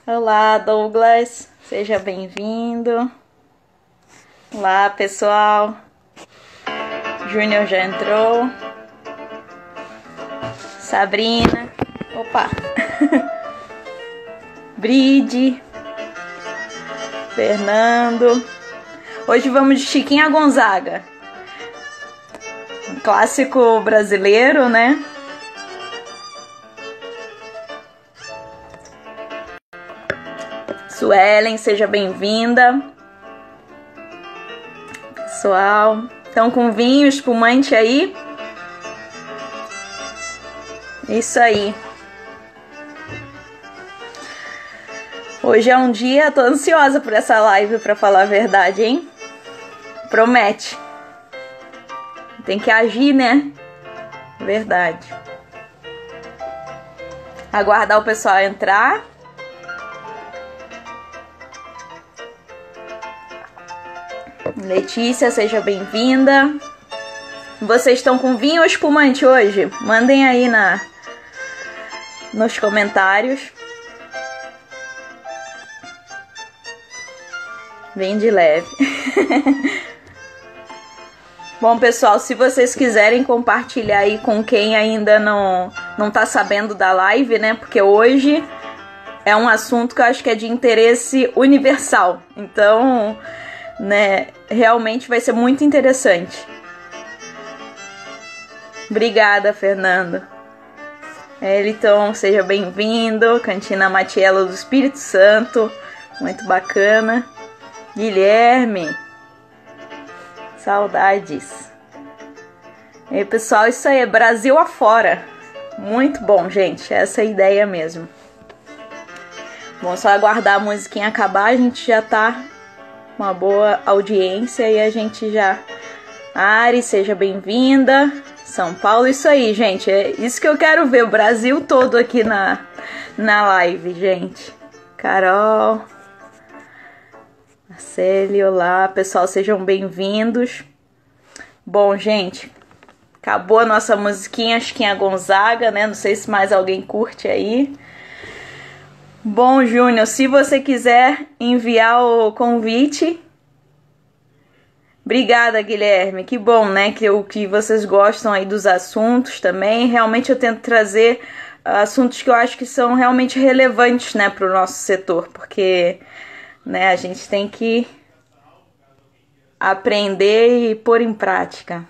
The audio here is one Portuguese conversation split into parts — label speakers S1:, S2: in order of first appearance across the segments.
S1: Olá, Douglas, seja bem-vindo. Olá, pessoal. Júnior já entrou. Sabrina. Opa. Bride. Fernando. Hoje vamos de Chiquinha Gonzaga. Um clássico brasileiro, né? Suelen, seja bem-vinda. Pessoal, estão com vinho, espumante aí? Isso aí. Hoje é um dia, tô ansiosa por essa live, pra falar a verdade, hein? Promete. Tem que agir, né? Verdade. Aguardar o pessoal entrar. Letícia, seja bem-vinda. Vocês estão com vinho ou espumante hoje? Mandem aí nos comentários. Bem de leve. Bom, pessoal, se vocês quiserem compartilhar aí com quem ainda não tá sabendo da live, né? Porque hoje é um assunto que eu acho que é de interesse universal. Então, né, realmente vai ser muito interessante. Obrigada, Fernando. Eliton, seja bem-vindo. Cantina Matiello do Espírito Santo, muito bacana. Guilherme, saudades. E aí, pessoal, isso aí é Brasil afora. Muito bom, gente, essa é a ideia mesmo. Bom, só aguardar a musiquinha acabar, a gente já tá com uma boa audiência e a gente já... Ari, seja bem-vinda. São Paulo, isso aí, gente, é isso que eu quero ver, o Brasil todo aqui na live, gente. Carol, Marcele, olá, pessoal, sejam bem-vindos. Bom, gente, acabou a nossa musiquinha, Chiquinha Gonzaga, né? Não sei se mais alguém curte aí. Bom, Júnior, se você quiser enviar o convite... Obrigada, Guilherme. Que bom, né? Que vocês gostam aí dos assuntos também. Realmente eu tento trazer assuntos que eu acho que são realmente relevantes, né, para o nosso setor, porque, né, a gente tem que aprender e pôr em prática.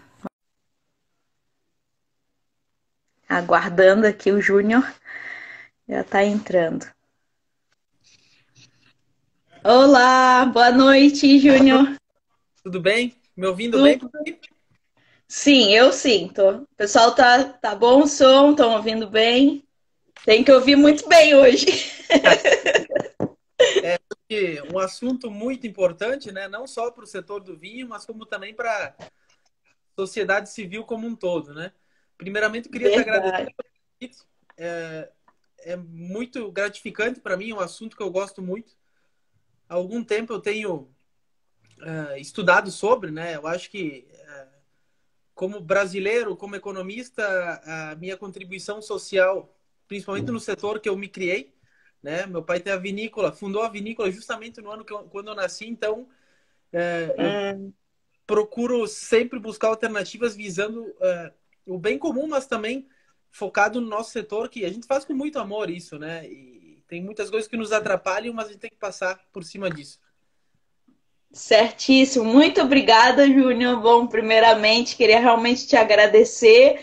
S1: Aguardando aqui o Júnior, já está entrando. Olá, boa noite, Júnior.
S2: Tudo bem? Me ouvindo bem?
S1: Tudo? Sim, eu sinto. O pessoal tá bom o som, estão ouvindo bem? Tem que ouvir muito bem hoje.
S2: É um assunto muito importante, né? Não só para o setor do vinho, mas como também para a sociedade civil como um todo, né? Primeiramente, eu queria te agradecer
S1: Verdade.
S2: pelo convite. É muito gratificante para mim, é um assunto que eu gosto muito. Há algum tempo eu tenho estudado sobre, né? Eu acho que, como brasileiro, como economista, a minha contribuição social, principalmente no setor que eu me criei, né? Meu pai tem a vinícola, fundou a vinícola justamente no ano quando eu nasci, então eu
S1: Hum,
S2: procuro sempre buscar alternativas visando o bem comum, mas também focado no nosso setor, que a gente faz com muito amor isso, né? E tem muitas coisas que nos atrapalham, mas a gente tem que passar por cima disso.
S1: certíssimo. Muito obrigada, Júnior. Bom, primeiramente, queria realmente te agradecer.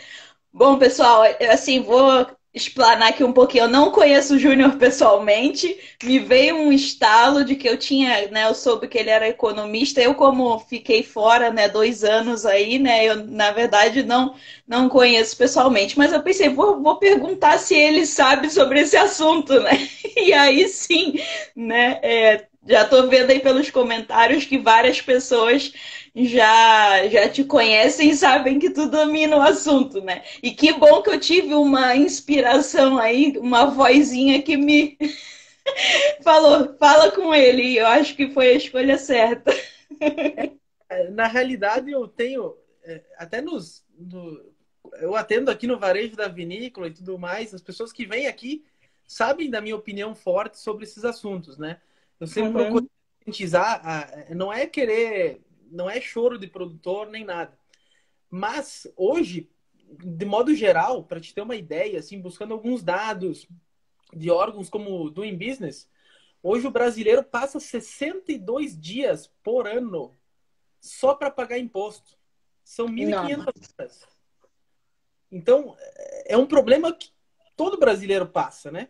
S1: Bom, pessoal, assim, vou explanar aqui um pouquinho. Eu não conheço o Júnior pessoalmente. Me veio um estalo de que eu tinha, né? Eu soube que ele era economista. Eu, como fiquei fora, né, 2 anos aí, né? Eu, na verdade, não conheço pessoalmente. Mas eu pensei, vou perguntar se ele sabe sobre esse assunto, né? E aí sim, né? Já tô vendo aí pelos comentários que várias pessoas já te conhecem e sabem que tu domina o assunto, né? E que bom que eu tive uma inspiração aí, uma vozinha que me falou, fala com ele, e eu acho que foi a escolha certa.
S2: Na realidade, eu tenho, até eu atendo aqui no varejo da vinícola e tudo mais, as pessoas que vêm aqui sabem da minha opinião forte sobre esses assuntos, né? Eu sempre procuro
S1: Uhum.
S2: conscientizar, não é querer, não é choro de produtor nem nada. Mas hoje, de modo geral, para te ter uma ideia, assim, buscando alguns dados de órgãos como o Doing Business, hoje o brasileiro passa 62 dias por ano só para pagar imposto. São
S1: Não.
S2: 1.500 horas. Então, é um problema que todo brasileiro passa, né?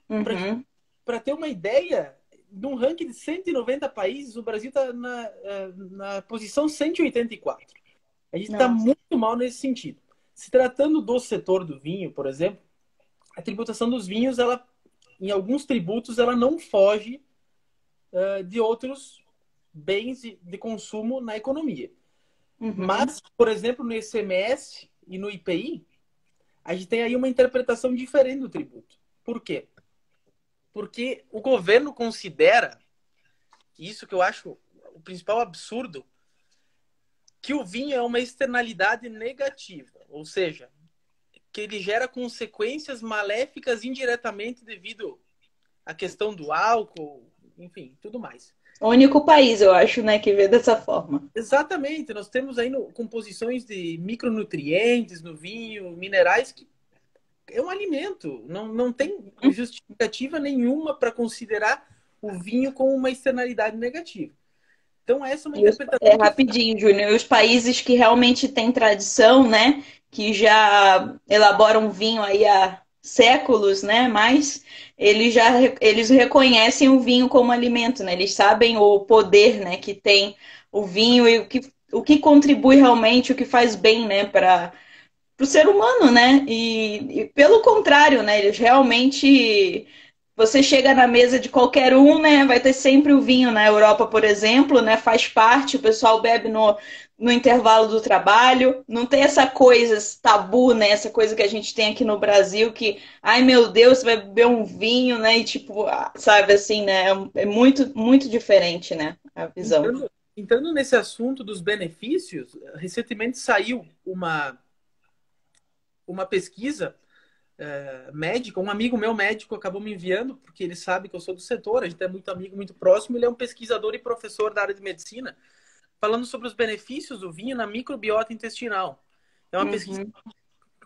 S1: Uhum.
S2: Para ter uma ideia, num ranking de 190 países, o Brasil está na posição 184. A gente está
S1: Nossa.
S2: muito mal nesse sentido. Se tratando do setor do vinho, por exemplo, a tributação dos vinhos, ela, em alguns tributos, ela não foge de outros bens de consumo na economia.
S1: Uhum.
S2: Mas, por exemplo, no ICMS e no IPI, a gente tem aí uma interpretação diferente do tributo. Por quê? Porque o governo considera, isso que eu acho o principal absurdo, que o vinho é uma externalidade negativa, ou seja, que ele gera consequências maléficas indiretamente devido à questão do álcool, enfim, tudo mais.
S1: O único país, eu acho, né, que vê dessa forma.
S2: Exatamente, nós temos aí composições de micronutrientes no vinho, minerais, que é um alimento, não tem justificativa nenhuma para considerar o vinho como uma externalidade negativa. Então, essa é uma
S1: É
S2: interpretação que
S1: rapidinho, Júnior. E os países que realmente têm tradição, né, que já elaboram vinho aí há séculos, né, mas eles reconhecem o vinho como alimento, né? Eles sabem o poder, né, que tem o vinho e o que contribui realmente, o que faz bem, né, para o ser humano, né? E pelo contrário, né, eles realmente você chega na mesa de qualquer um, né? Vai ter sempre o vinho na Europa, por exemplo, né? Faz parte, o pessoal bebe no intervalo do trabalho. Não tem essa coisa, esse tabu, né? Essa coisa que a gente tem aqui no Brasil, que, ai meu Deus, você vai beber um vinho, né? E tipo, sabe assim, né? É muito, muito diferente, né? A visão.
S2: entrando nesse assunto dos benefícios, recentemente saiu uma pesquisa médica, um amigo meu médico acabou me enviando, porque ele sabe que eu sou do setor, a gente é muito amigo, muito próximo, ele é um pesquisador e professor da área de medicina, falando sobre os benefícios do vinho na microbiota intestinal. É uma pesquisa
S1: Uhum.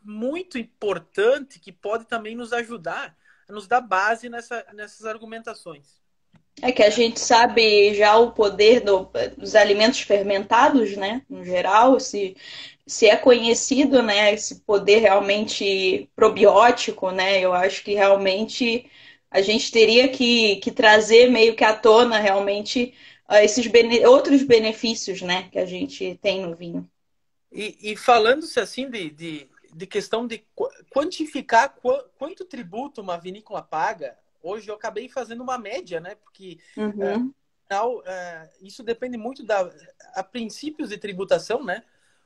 S2: muito importante que pode também nos ajudar a nos dar base nessas argumentações.
S1: É que a gente sabe já o poder dos alimentos fermentados, né? No geral, se é conhecido, né? Esse poder realmente probiótico, né? Eu acho que realmente a gente teria que trazer meio que à tona realmente esses outros benefícios, né? Que a gente tem no vinho.
S2: E falando-se assim de questão de quantificar quanto tributo uma vinícola paga, hoje eu acabei fazendo uma média, né? Porque
S1: Uhum,
S2: isso depende muito a princípios de tributação, né?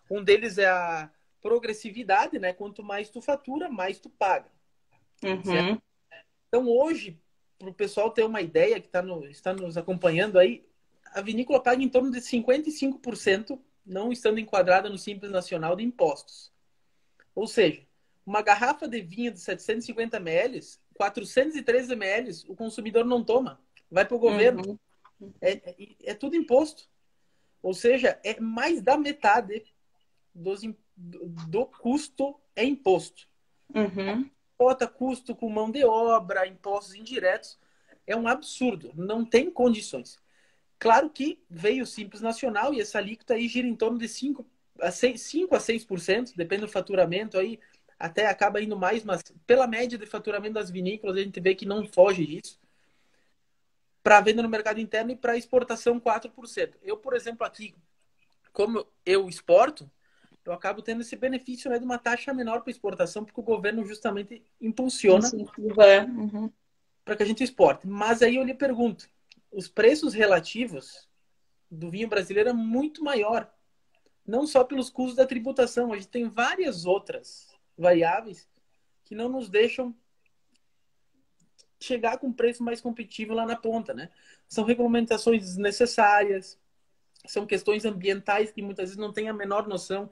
S2: Um deles é a progressividade, né? Quanto mais tu fatura, mais tu paga, certo?
S1: uhum,
S2: Então hoje, para o pessoal ter uma ideia que está nos acompanhando aí, a vinícola paga em torno de 55%, não estando enquadrada no Simples Nacional, de impostos. Ou seja, uma garrafa de vinho de 750 ml, 413 ml, o consumidor não toma. Vai para o governo.
S1: uhum,
S2: É tudo imposto. Ou seja, é mais da metade do custo é imposto.
S1: uhum.
S2: Bota custo com mão de obra, impostos indiretos. É um absurdo. Não tem condições. Claro que veio o Simples Nacional e essa alíquota aí gira em torno de 5 a 6%, depende do faturamento aí, até acaba indo mais, mas pela média de faturamento das vinícolas a gente vê que não foge disso. Para venda no mercado interno e para exportação 4%. Eu, por exemplo, aqui, como eu exporto, eu acabo tendo esse benefício, né, de uma taxa menor para exportação, porque o governo justamente impulsiona
S1: Incentiva. Uhum.
S2: para que a gente exporte. Mas aí eu lhe pergunto, os preços relativos do vinho brasileiro é muito maior, não só pelos custos da tributação, a gente tem várias outras variáveis que não nos deixam chegar com um preço mais competitivo lá na ponta, né? São regulamentações desnecessárias, são questões ambientais que muitas vezes não têm a menor noção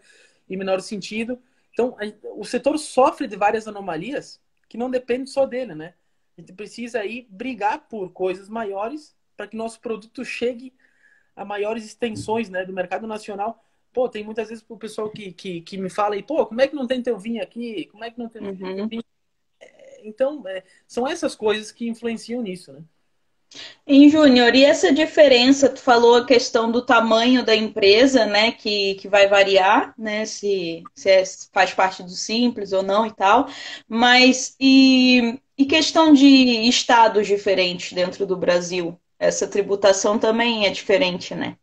S2: e menor sentido. Então, o setor sofre de várias anomalias que não dependem só dele, né? A gente precisa aí brigar por coisas maiores para que nosso produto chegue a maiores extensões, né, do mercado nacional. Pô, tem muitas vezes o pessoal que me fala aí, pô, como é que não tem teu vinho aqui? Como é que não tem teu
S1: Uhum.
S2: vinho? Então, são essas coisas que influenciam nisso, né?
S1: Em Júnior, e essa diferença, tu falou a questão do tamanho da empresa, né, que vai variar, né, se faz parte do Simples ou não e tal, mas e questão de estados diferentes dentro do Brasil? Essa tributação também é diferente, né?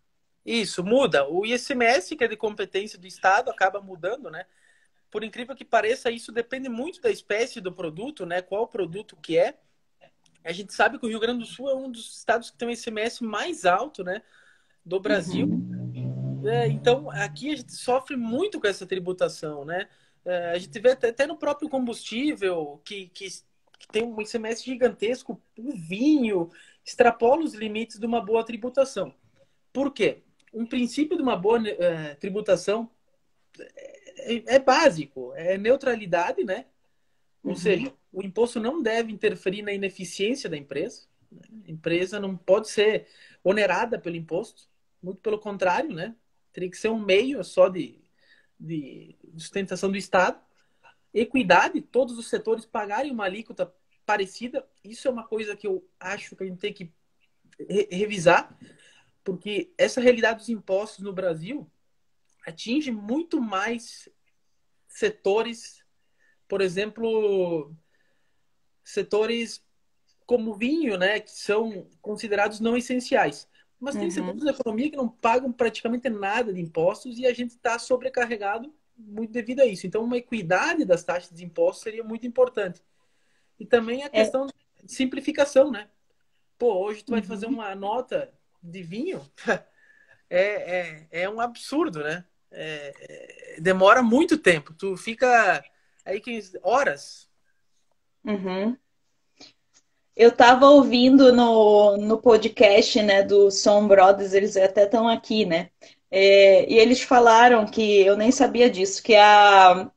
S2: Isso, muda. O ICMS, que é de competência do Estado, acaba mudando, né? Por incrível que pareça, isso depende muito da espécie do produto, né? Qual produto que é. A gente sabe que o Rio Grande do Sul é um dos estados que tem o ICMS mais alto, né, do Brasil.
S1: Uhum.
S2: Então, aqui a gente sofre muito com essa tributação, né? A gente vê até no próprio combustível, que tem um ICMS gigantesco, o vinho extrapola os limites de uma boa tributação. Por quê? Um princípio de uma boa tributação é básico, é neutralidade, né? Ou
S1: Uhum.
S2: seja, o imposto não deve interferir na ineficiência da empresa. A empresa não pode ser onerada pelo imposto, muito pelo contrário, né? Teria que ser um meio só de sustentação do Estado. Equidade, todos os setores pagarem uma alíquota parecida. Isso é uma coisa que eu acho que a gente tem que revisar, porque essa realidade dos impostos no Brasil atinge muito mais setores, por exemplo, setores como vinho, né, que são considerados não essenciais. Mas tem setores
S1: Uhum.
S2: da economia que não pagam praticamente nada de impostos e a gente está sobrecarregado muito devido a isso. Então, uma equidade das taxas de impostos seria muito importante. E também a
S1: É.
S2: questão de simplificação, né? Pô, hoje tu vai fazer
S1: Uhum.
S2: uma nota de vinho, é um absurdo, né? Demora muito tempo. Tu fica aí horas.
S1: Uhum. Eu estava ouvindo no podcast, né, do Som Brothers, eles até estão aqui, né? E eles falaram que eu nem sabia disso, que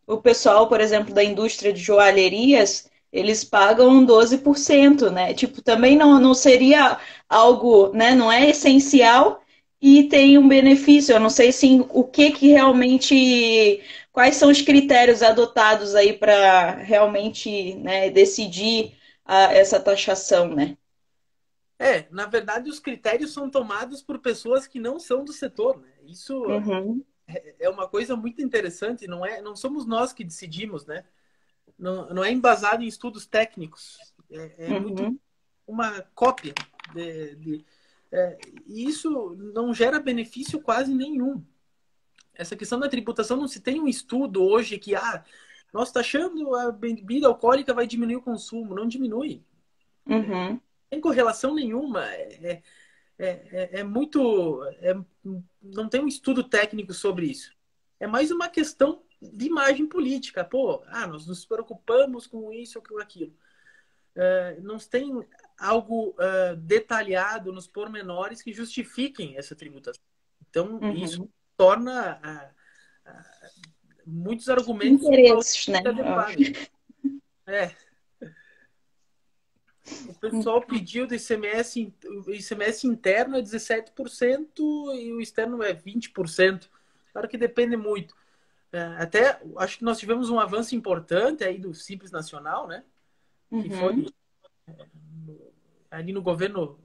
S1: o pessoal, por exemplo, da indústria de joalherias, eles pagam 12%, né? Tipo, também não seria algo, né? Não é essencial e tem um benefício. Eu não sei sim o que realmente. Quais são os critérios adotados aí para realmente, né, decidir essa taxação, né?
S2: Na verdade, os critérios são tomados por pessoas que não são do setor, né? Isso
S1: Uhum,
S2: é uma coisa muito interessante, não somos nós que decidimos, né? Não é embasado em estudos técnicos, é muito
S1: uhum,
S2: uma cópia e isso não gera benefício quase nenhum. Essa questão da tributação não se tem um estudo hoje que, nós taxando a bebida alcoólica vai diminuir o consumo. Não diminui. Não
S1: uhum.
S2: tem correlação nenhuma. É muito. Não tem um estudo técnico sobre isso. É mais uma questão de imagem política. Pô, nós nos preocupamos com isso ou com aquilo. Não tem algo detalhado nos pormenores que justifiquem essa tributação. Então, isso
S1: Uhum.
S2: torna muitos argumentos
S1: Interesses, né? Eu acho.
S2: adequados. É, o pessoal pediu do ICMS, o ICMS interno é 17% e o externo é 20%. Claro que depende muito. Até acho que nós tivemos um avanço importante aí do Simples Nacional, né? Que foi
S1: Uhum,
S2: ali no governo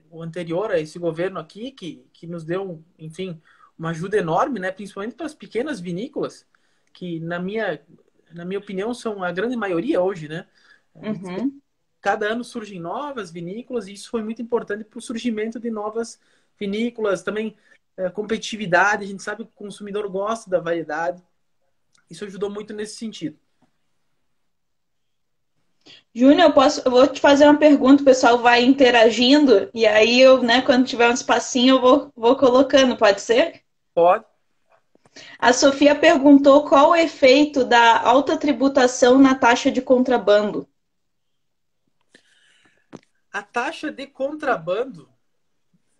S2: o anterior a esse governo aqui, que nos deu, enfim, uma ajuda enorme, né? Principalmente para as pequenas vinícolas, que na minha opinião são a grande maioria hoje, né?
S1: uhum.
S2: Cada ano surgem novas vinícolas e isso foi muito importante para o surgimento de novas vinícolas, também competitividade, a gente sabe que o consumidor gosta da variedade, isso ajudou muito nesse sentido.
S1: Júnior, eu vou te fazer uma pergunta, o pessoal vai interagindo, e aí eu, né, quando tiver um espacinho, vou colocando, pode ser?
S2: Pode.
S1: A Sofia perguntou qual o efeito da alta tributação na taxa de contrabando.
S2: A taxa de contrabando,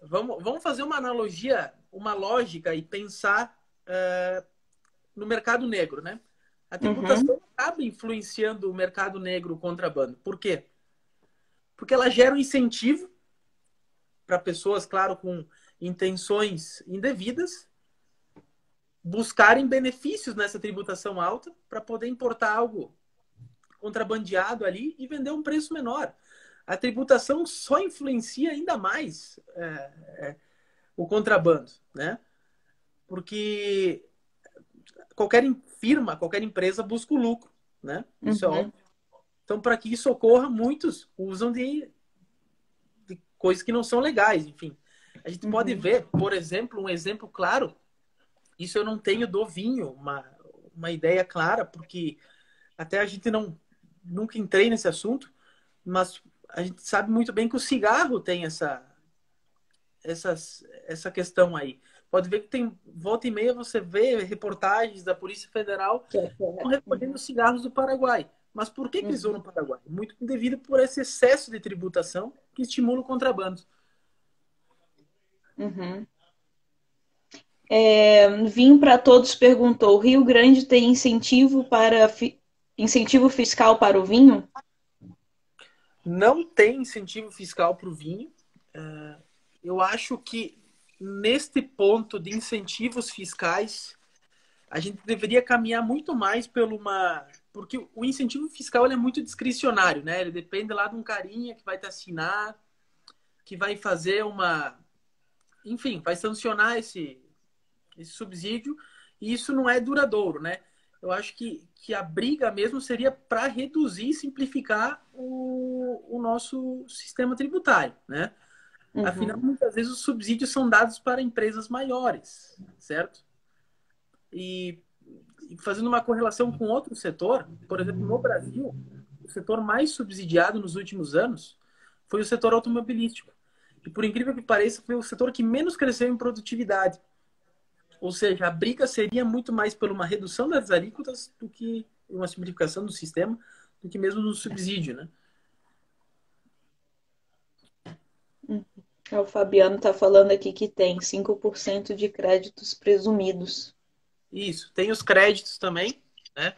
S2: vamos fazer uma analogia, uma lógica e pensar no mercado negro, né? A
S1: Uhum,
S2: tributação acaba influenciando o mercado negro, o contrabando. Por quê? porque ela gera um incentivo para pessoas, claro, com intenções indevidas, buscarem benefícios nessa tributação alta para poder importar algo contrabandeado ali e vender a um preço menor. A tributação só influencia ainda mais o contrabando, né? Porque qualquer firma, qualquer empresa busca o lucro, né? Isso é
S1: Uhum,
S2: óbvio. Então, para que isso ocorra, muitos usam de coisas que não são legais, enfim. A gente pode
S1: uhum,
S2: ver, por exemplo, um exemplo claro, isso eu não tenho do vinho, uma ideia clara, porque até a gente nunca entrei nesse assunto, mas a gente sabe muito bem que o cigarro tem essa questão aí. Pode ver que tem volta e meia você vê reportagens da Polícia Federal
S1: que é correto.
S2: recolhendo cigarros do Paraguai. Mas por que, que eles vão
S1: Uhum,
S2: no Paraguai? Muito devido por esse excesso de tributação que estimula o contrabando.
S1: uhum. Vim para Todos perguntou: Rio Grande tem incentivo fiscal para o vinho?
S2: Não tem incentivo fiscal para o vinho. Eu acho que neste ponto de incentivos fiscais, a gente deveria caminhar muito mais pelo uma. Porque o incentivo fiscal ele é muito discricionário, né? Ele depende lá de um carinha que vai te assinar, que vai fazer uma. Enfim, vai sancionar esse subsídio, e isso não é duradouro, né? Eu acho que a briga mesmo seria para reduzir e simplificar o nosso sistema tributário, né? Afinal,
S1: Uhum,
S2: muitas vezes os subsídios são dados para empresas maiores, certo? E fazendo uma correlação com outro setor, por exemplo, no Brasil, o setor mais subsidiado nos últimos anos foi o setor automobilístico. E por incrível que pareça, foi o setor que menos cresceu em produtividade. Ou seja, a briga seria muito mais por uma redução das alíquotas do que uma simplificação do sistema, do que mesmo no subsídio, né?
S1: uhum. O Fabiano está falando aqui que tem 5% de créditos presumidos.
S2: Isso. Tem os créditos também, né?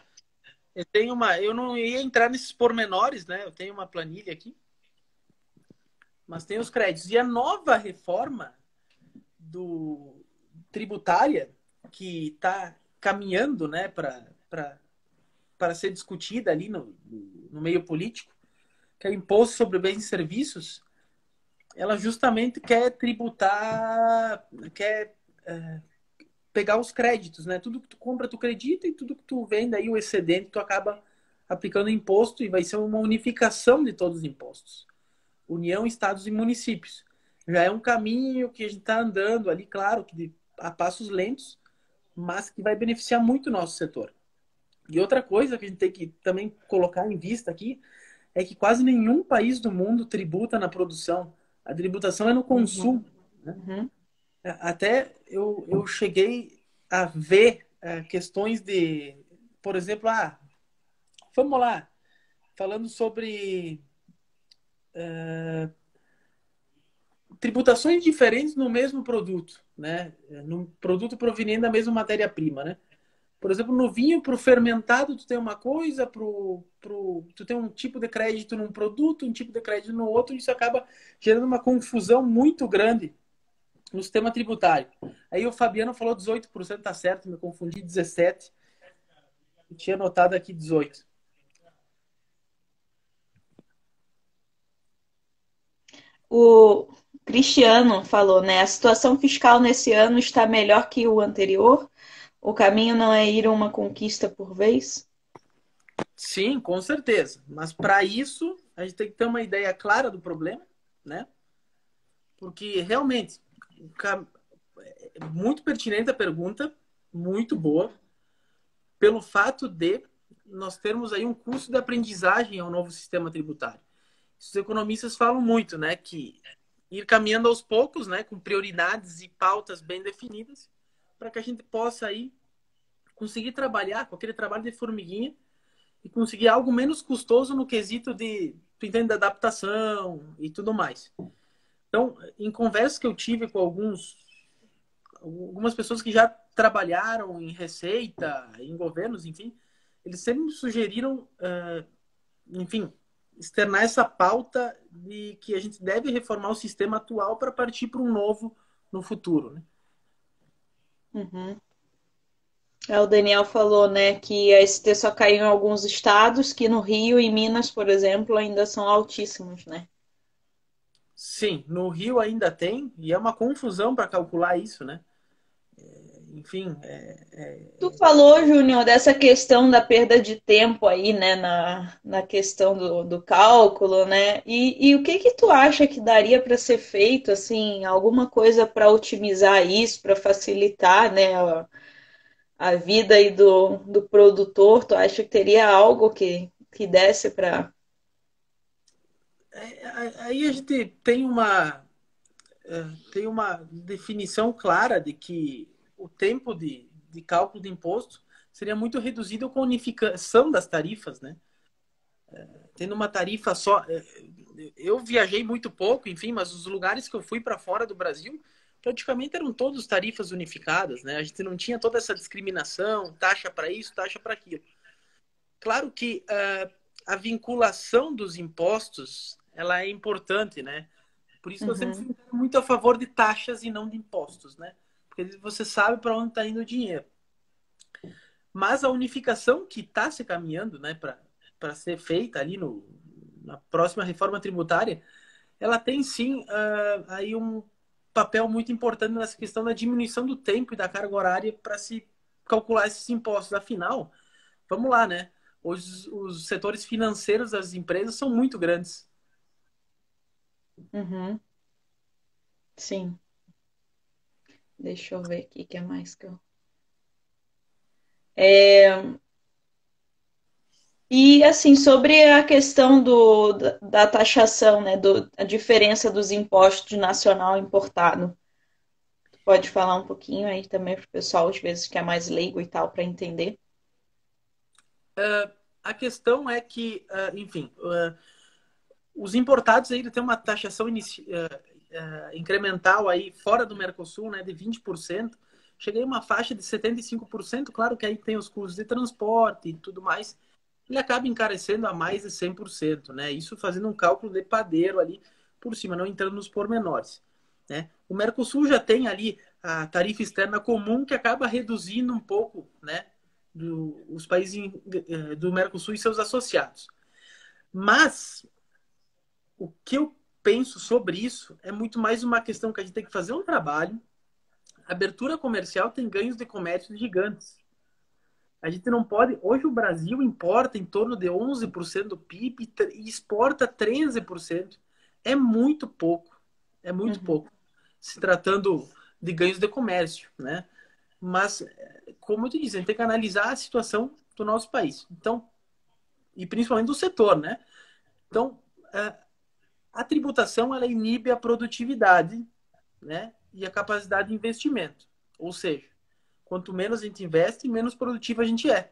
S2: Eu não ia entrar nesses pormenores, né? Eu tenho uma planilha aqui, mas tem os créditos. E a nova reforma do tributária que está caminhando, né, para ser discutida ali no meio político, que é o imposto sobre bens e serviços, ela justamente quer tributar, quer pegar os créditos, né? Tudo que tu compra, tu acredita, e tudo que tu vende aí, o excedente, tu acaba aplicando imposto, e vai ser uma unificação de todos os impostos. União, estados e municípios. Já é um caminho que a gente está andando ali, claro, a passos lentos, mas que vai beneficiar muito o nosso setor. E outra coisa que a gente tem que também colocar em vista aqui é que quase nenhum país do mundo tributa na produção. A tributação é no
S1: Uhum,
S2: consumo, né?
S1: uhum.
S2: Até eu cheguei a ver questões de, por exemplo, vamos lá, falando sobre tributações diferentes no mesmo produto, né? No produto proveniente da mesma matéria-prima, né? Por exemplo, no vinho, para o fermentado, tu tem uma coisa, tu tem um tipo de crédito num produto, um tipo de crédito no outro, e isso acaba gerando uma confusão muito grande no sistema tributário. Aí o Fabiano falou 18%, tá certo, me confundi, 17%. Eu tinha anotado aqui 18%.
S1: O Cristiano falou, né? A situação fiscal nesse ano está melhor que o anterior. O caminho não é ir uma conquista por vez?
S2: Sim, com certeza. Mas para isso, a gente tem que ter uma ideia clara do problema, né? Porque realmente, é muito pertinente a pergunta, muito boa, pelo fato de nós termos aí um custo de aprendizagem ao novo sistema tributário. Os economistas falam muito, né, que ir caminhando aos poucos, né, com prioridades e pautas bem definidas, para que a gente possa aí conseguir trabalhar com aquele trabalho de formiguinha e conseguir algo menos custoso no quesito de, tu entende, da adaptação e tudo mais. Então, em conversas que eu tive com algumas pessoas que já trabalharam em receita, em governos, enfim, eles sempre me sugeriram, enfim, externar essa pauta de que a gente deve reformar o sistema atual para partir para um novo no futuro, né?
S1: Uhum. O Daniel falou, né, que a ST só caiu em alguns estados, que no Rio e Minas, por exemplo, ainda são altíssimos, né?
S2: Sim, no Rio ainda tem, e é uma confusão para calcular isso, né? Enfim,
S1: Tu falou, Júnior, dessa questão da perda de tempo aí, né, na questão do cálculo, né? E o que que tu acha que daria para ser feito, assim, alguma coisa para otimizar isso, para facilitar, né, a vida aí do produtor? Tu acha que teria algo que desse para...
S2: aí a gente tem uma definição clara de que o tempo de cálculo de imposto seria muito reduzido com a unificação das tarifas, né? Tendo uma tarifa só. Eu viajei muito pouco, enfim, mas os lugares que eu fui para fora do Brasil praticamente eram todos tarifas unificadas, né? A gente não tinha toda essa discriminação, taxa para isso, taxa para aquilo. Claro que a vinculação dos impostos ela é importante, né? Por isso que eu sempre
S1: Uhum,
S2: fui muito a favor de taxas e não de impostos, né? Porque você sabe para onde está indo o dinheiro. Mas a unificação que está se caminhando, né, para ser feita ali na próxima reforma tributária, ela tem sim aí um papel muito importante nessa questão da diminuição do tempo e da carga horária para se calcular esses impostos. Afinal, vamos lá, né? Os setores financeiros das empresas são muito grandes.
S1: uhum, sim. Deixa eu ver aqui o que é mais que eu... E assim, sobre a questão da taxação, né, a diferença dos impostos nacional e importado, pode falar um pouquinho aí também para o pessoal, às vezes, que é mais leigo e tal, para entender?
S2: A questão é que, enfim, os importados aí têm uma taxação incremental aí fora do Mercosul, né, de 20%. Cheguei a uma faixa de 75%. Claro que aí tem os custos de transporte e tudo mais. Ele acaba encarecendo a mais de 100%, né? Isso fazendo um cálculo de padeiro ali por cima, não entrando nos pormenores, né? O Mercosul já tem ali a tarifa externa comum que acaba reduzindo um pouco, né, os países do Mercosul e seus associados. Mas o que eu penso sobre isso é muito mais uma questão que a gente tem que fazer um trabalho. A abertura comercial tem ganhos de comércio gigantes. A gente não pode. Hoje o Brasil importa em torno de 11% do PIB e exporta 13%. É muito pouco. É muito
S1: Uhum,
S2: pouco. Se tratando de ganhos de comércio, né? Mas, como eu te disse, a gente tem que analisar a situação do nosso país. Então, e principalmente do setor, né? Então, a tributação ela inibe a produtividade, né? E a capacidade de investimento. Ou seja, quanto menos a gente investe, menos produtivo a gente é.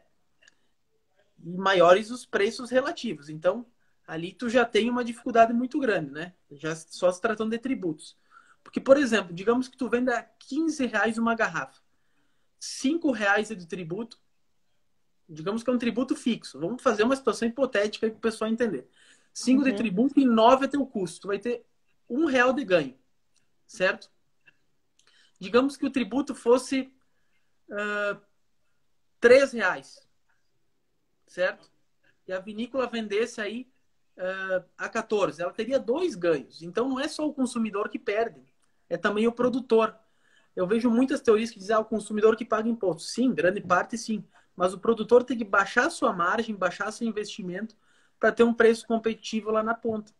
S2: E maiores os preços relativos. Então, ali tu já tem uma dificuldade muito grande, né? Já só se tratando de tributos. Porque, por exemplo, digamos que tu venda a R$ 15 uma garrafa. R$ 5 é de tributo. Digamos que é um tributo fixo. Vamos fazer uma situação hipotética para o pessoal entender. 5 de
S1: uhum,
S2: tributo e 9 é teu custo. Tu vai ter R$ 1 de ganho, certo? Digamos que o tributo fosse R$ 3, certo? E a vinícola vendesse aí a 14, ela teria dois ganhos. Então não é só o consumidor que perde, é também o produtor. Eu vejo muitas teorias que dizem o consumidor que paga imposto. Sim, grande parte sim. Mas o produtor tem que baixar sua margem, baixar seu investimento para ter um preço competitivo lá na ponta.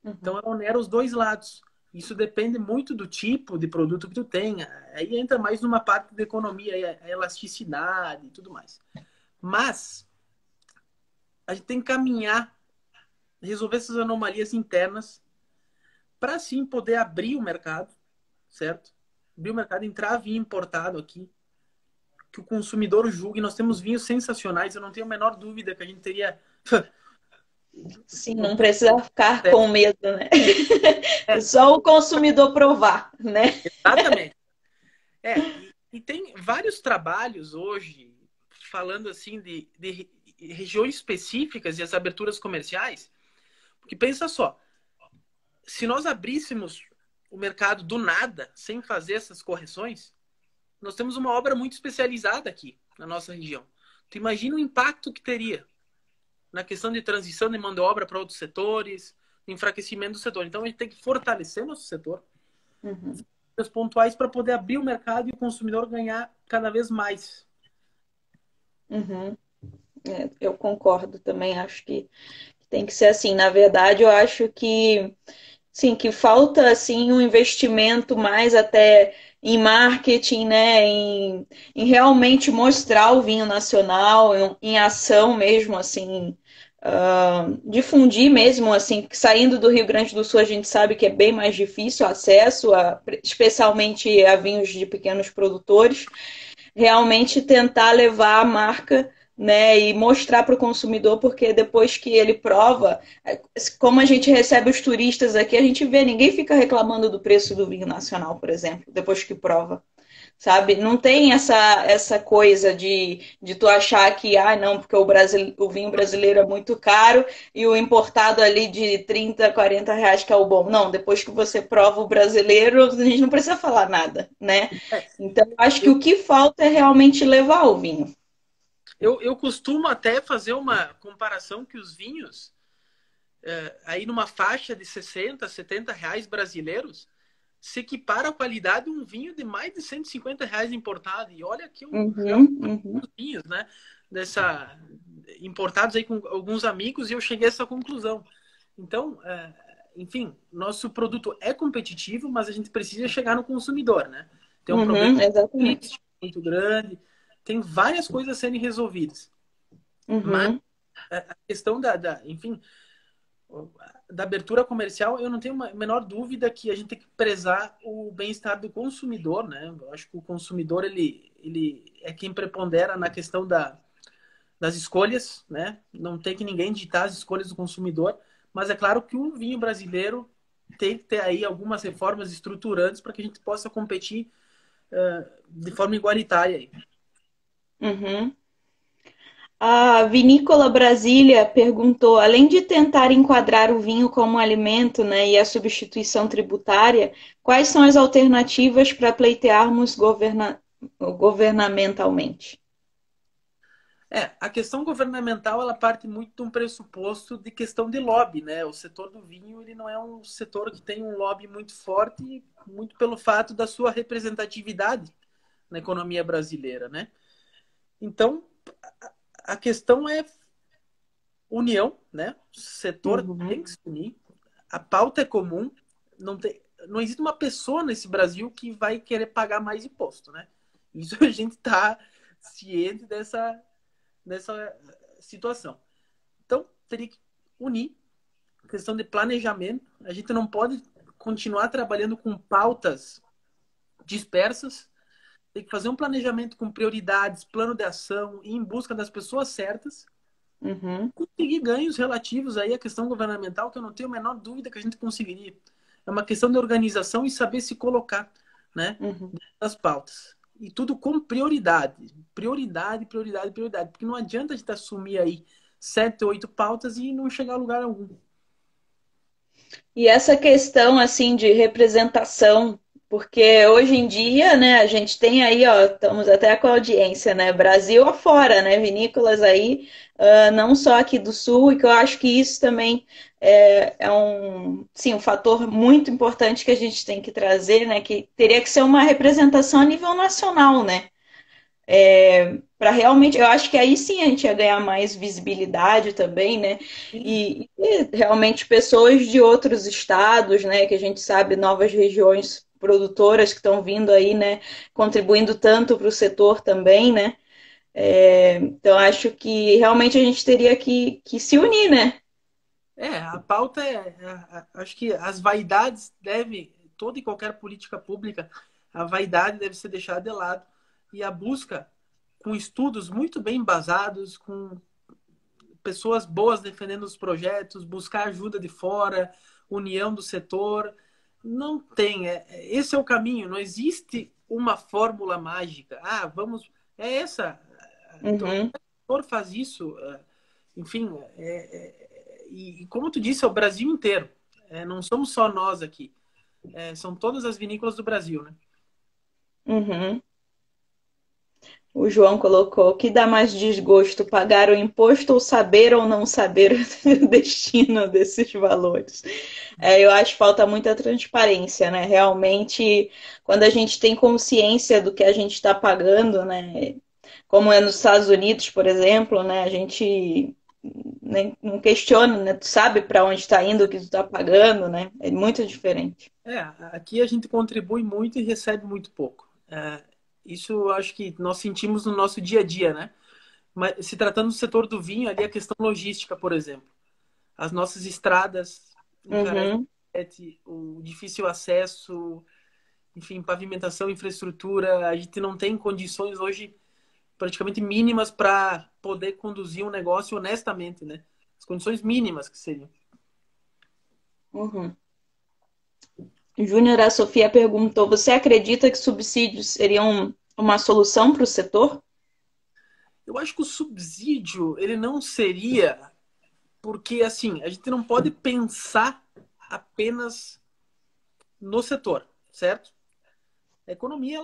S2: Então
S1: uhum.
S2: ela onera os dois lados. Isso depende muito do tipo de produto que tu tenha. Aí entra mais numa parte da economia, a elasticidade e tudo mais. Mas a gente tem que caminhar, resolver essas anomalias internas para sim poder abrir o mercado, certo? Abrir o mercado, entrar vinho importado aqui, que o consumidor julgue. Nós temos vinhos sensacionais, eu não tenho a menor dúvida que a gente teria.
S1: Sim, não precisa ficar com medo, né? É
S2: É,
S1: só o consumidor provar, né?
S2: exatamente. E tem vários trabalhos hoje falando assim de regiões específicas e as aberturas comerciais. Porque pensa só, se nós abríssemos o mercado do nada, sem fazer essas correções, nós temos uma obra muito especializada aqui na nossa região. Tu imagina o impacto que teria na questão de transição de mão de obra para outros setores, enfraquecimento do setor. Então a gente tem que fortalecer nosso setor,
S1: Uhum.
S2: os pontuais para poder abrir o mercado e o consumidor ganhar cada vez mais.
S1: Uhum. Eu concordo também, acho que tem que ser assim. Na verdade, eu acho que sim, que falta assim um investimento mais até em marketing, né, em realmente mostrar o vinho nacional, em ação mesmo, assim, difundir mesmo, assim, porque saindo do Rio Grande do Sul a gente sabe que é bem mais difícil o acesso, especialmente a vinhos de pequenos produtores, realmente tentar levar a marca, né, e mostrar para o consumidor, porque depois que ele prova, como a gente recebe os turistas aqui, a gente vê, ninguém fica reclamando do preço do vinho nacional, por exemplo, depois que prova. Sabe? Não tem essa coisa de tu achar que, não, porque o vinho brasileiro é muito caro e o importado ali de 30, 40 reais que é o bom. Não, depois que você prova o brasileiro, a gente não precisa falar nada, né? Então, acho que
S2: Eu,
S1: o que falta é realmente levar o vinho.
S2: eu costumo até fazer uma comparação que os vinhos, aí numa faixa de 60, 70 reais brasileiros, se equipara à qualidade de um vinho de mais de 150 reais importado. E olha que eu já
S1: Uhum, uhum,
S2: os vinhos, né? Importados aí com alguns amigos e eu cheguei a essa conclusão. Então, enfim, nosso produto é competitivo, mas a gente precisa chegar no consumidor, né? Tem um problema
S1: uhum, exatamente.
S2: logístico muito grande, tem várias coisas a serem resolvidas. Mas
S1: Uhum,
S2: a questão enfim, da abertura comercial, eu não tenho a menor dúvida que a gente tem que prezar o bem-estar do consumidor, né? Eu acho que o consumidor, ele é quem prepondera na questão das escolhas, né? Não tem que ninguém ditar as escolhas do consumidor, mas é claro que o vinho brasileiro tem que ter aí algumas reformas estruturantes para que a gente possa competir de forma igualitária aí.
S1: uhum. A Vinícola Brasília perguntou: além de tentar enquadrar o vinho como um alimento, né, e a substituição tributária, quais são as alternativas para pleitearmos governamentalmente?
S2: A questão governamental, ela parte muito de um pressuposto de questão de lobby, né? O setor do vinho, ele não é um setor que tem um lobby muito forte, muito pelo fato da sua representatividade na economia brasileira, né? Então, a questão é união, né? O setor
S1: Uhum,
S2: tem que se unir, a pauta é comum, não existe uma pessoa nesse Brasil que vai querer pagar mais imposto, né? Isso a gente está ciente dessa situação. Então, teria que unir a questão de planejamento. A gente não pode continuar trabalhando com pautas dispersas. Tem que fazer um planejamento com prioridades, plano de ação, ir em busca das pessoas certas,
S1: uhum,
S2: conseguir ganhos relativos aí à questão governamental, que eu não tenho a menor dúvida que a gente conseguiria. É uma questão de organização e saber se colocar, né,
S1: uhum.
S2: nas pautas. E tudo com prioridade. Prioridade, prioridade, prioridade. Porque não adianta a gente assumir aí 7, 8 pautas e não chegar a lugar algum.
S1: E essa questão assim de representação, porque hoje em dia, né, a gente tem aí, ó, estamos até com a audiência, né, Brasil afora, né, vinícolas aí, não só aqui do Sul, e que eu acho que isso também é sim, um fator muito importante que a gente tem que trazer, né, que teria que ser uma representação a nível nacional, né, para realmente, eu acho que aí sim a gente ia ganhar mais visibilidade também, né? E realmente pessoas de outros estados, né? Que a gente sabe, novas regiões produtoras que estão vindo aí, né? Contribuindo tanto para o setor também, né? Então acho que realmente a gente teria que se unir, né?
S2: A pauta acho que as vaidades devem, toda e qualquer política pública, a vaidade deve ser deixada de lado e a busca com estudos muito bem embasados, com pessoas boas defendendo os projetos, buscar ajuda de fora, união do setor, não tem, esse é o caminho, não existe uma fórmula mágica. Vamos, é essa, o
S1: Uhum,
S2: setor faz isso, enfim, e como tu disse, é o Brasil inteiro. Não somos só nós aqui. São todas as vinícolas do Brasil, né?
S1: Uhum. O João colocou: que dá mais desgosto, pagar o imposto ou saber ou não saber o destino desses valores? Eu acho que falta muita transparência, né? Realmente, quando a gente tem consciência do que a gente está pagando, né? Como é nos Estados Unidos, por exemplo, né? A gente nem, não questiona, né? Tu sabe para onde está indo, o que tu está pagando, né? É muito diferente.
S2: Aqui a gente contribui muito e recebe muito pouco. Isso eu acho que nós sentimos no nosso dia a dia, né? Mas se tratando do setor do vinho, ali a questão logística, por exemplo. As nossas estradas encarecem,
S1: Uhum.
S2: o difícil acesso, enfim, pavimentação, infraestrutura. A gente não tem condições hoje praticamente mínimas para poder conduzir um negócio honestamente, né? As condições mínimas que seriam.
S1: Uhum. Júnior, a Sofia perguntou: você acredita que subsídios seriam uma solução para o setor?
S2: Eu acho que o subsídio, ele não seria, porque assim, a gente não pode pensar apenas no setor, certo? A economia,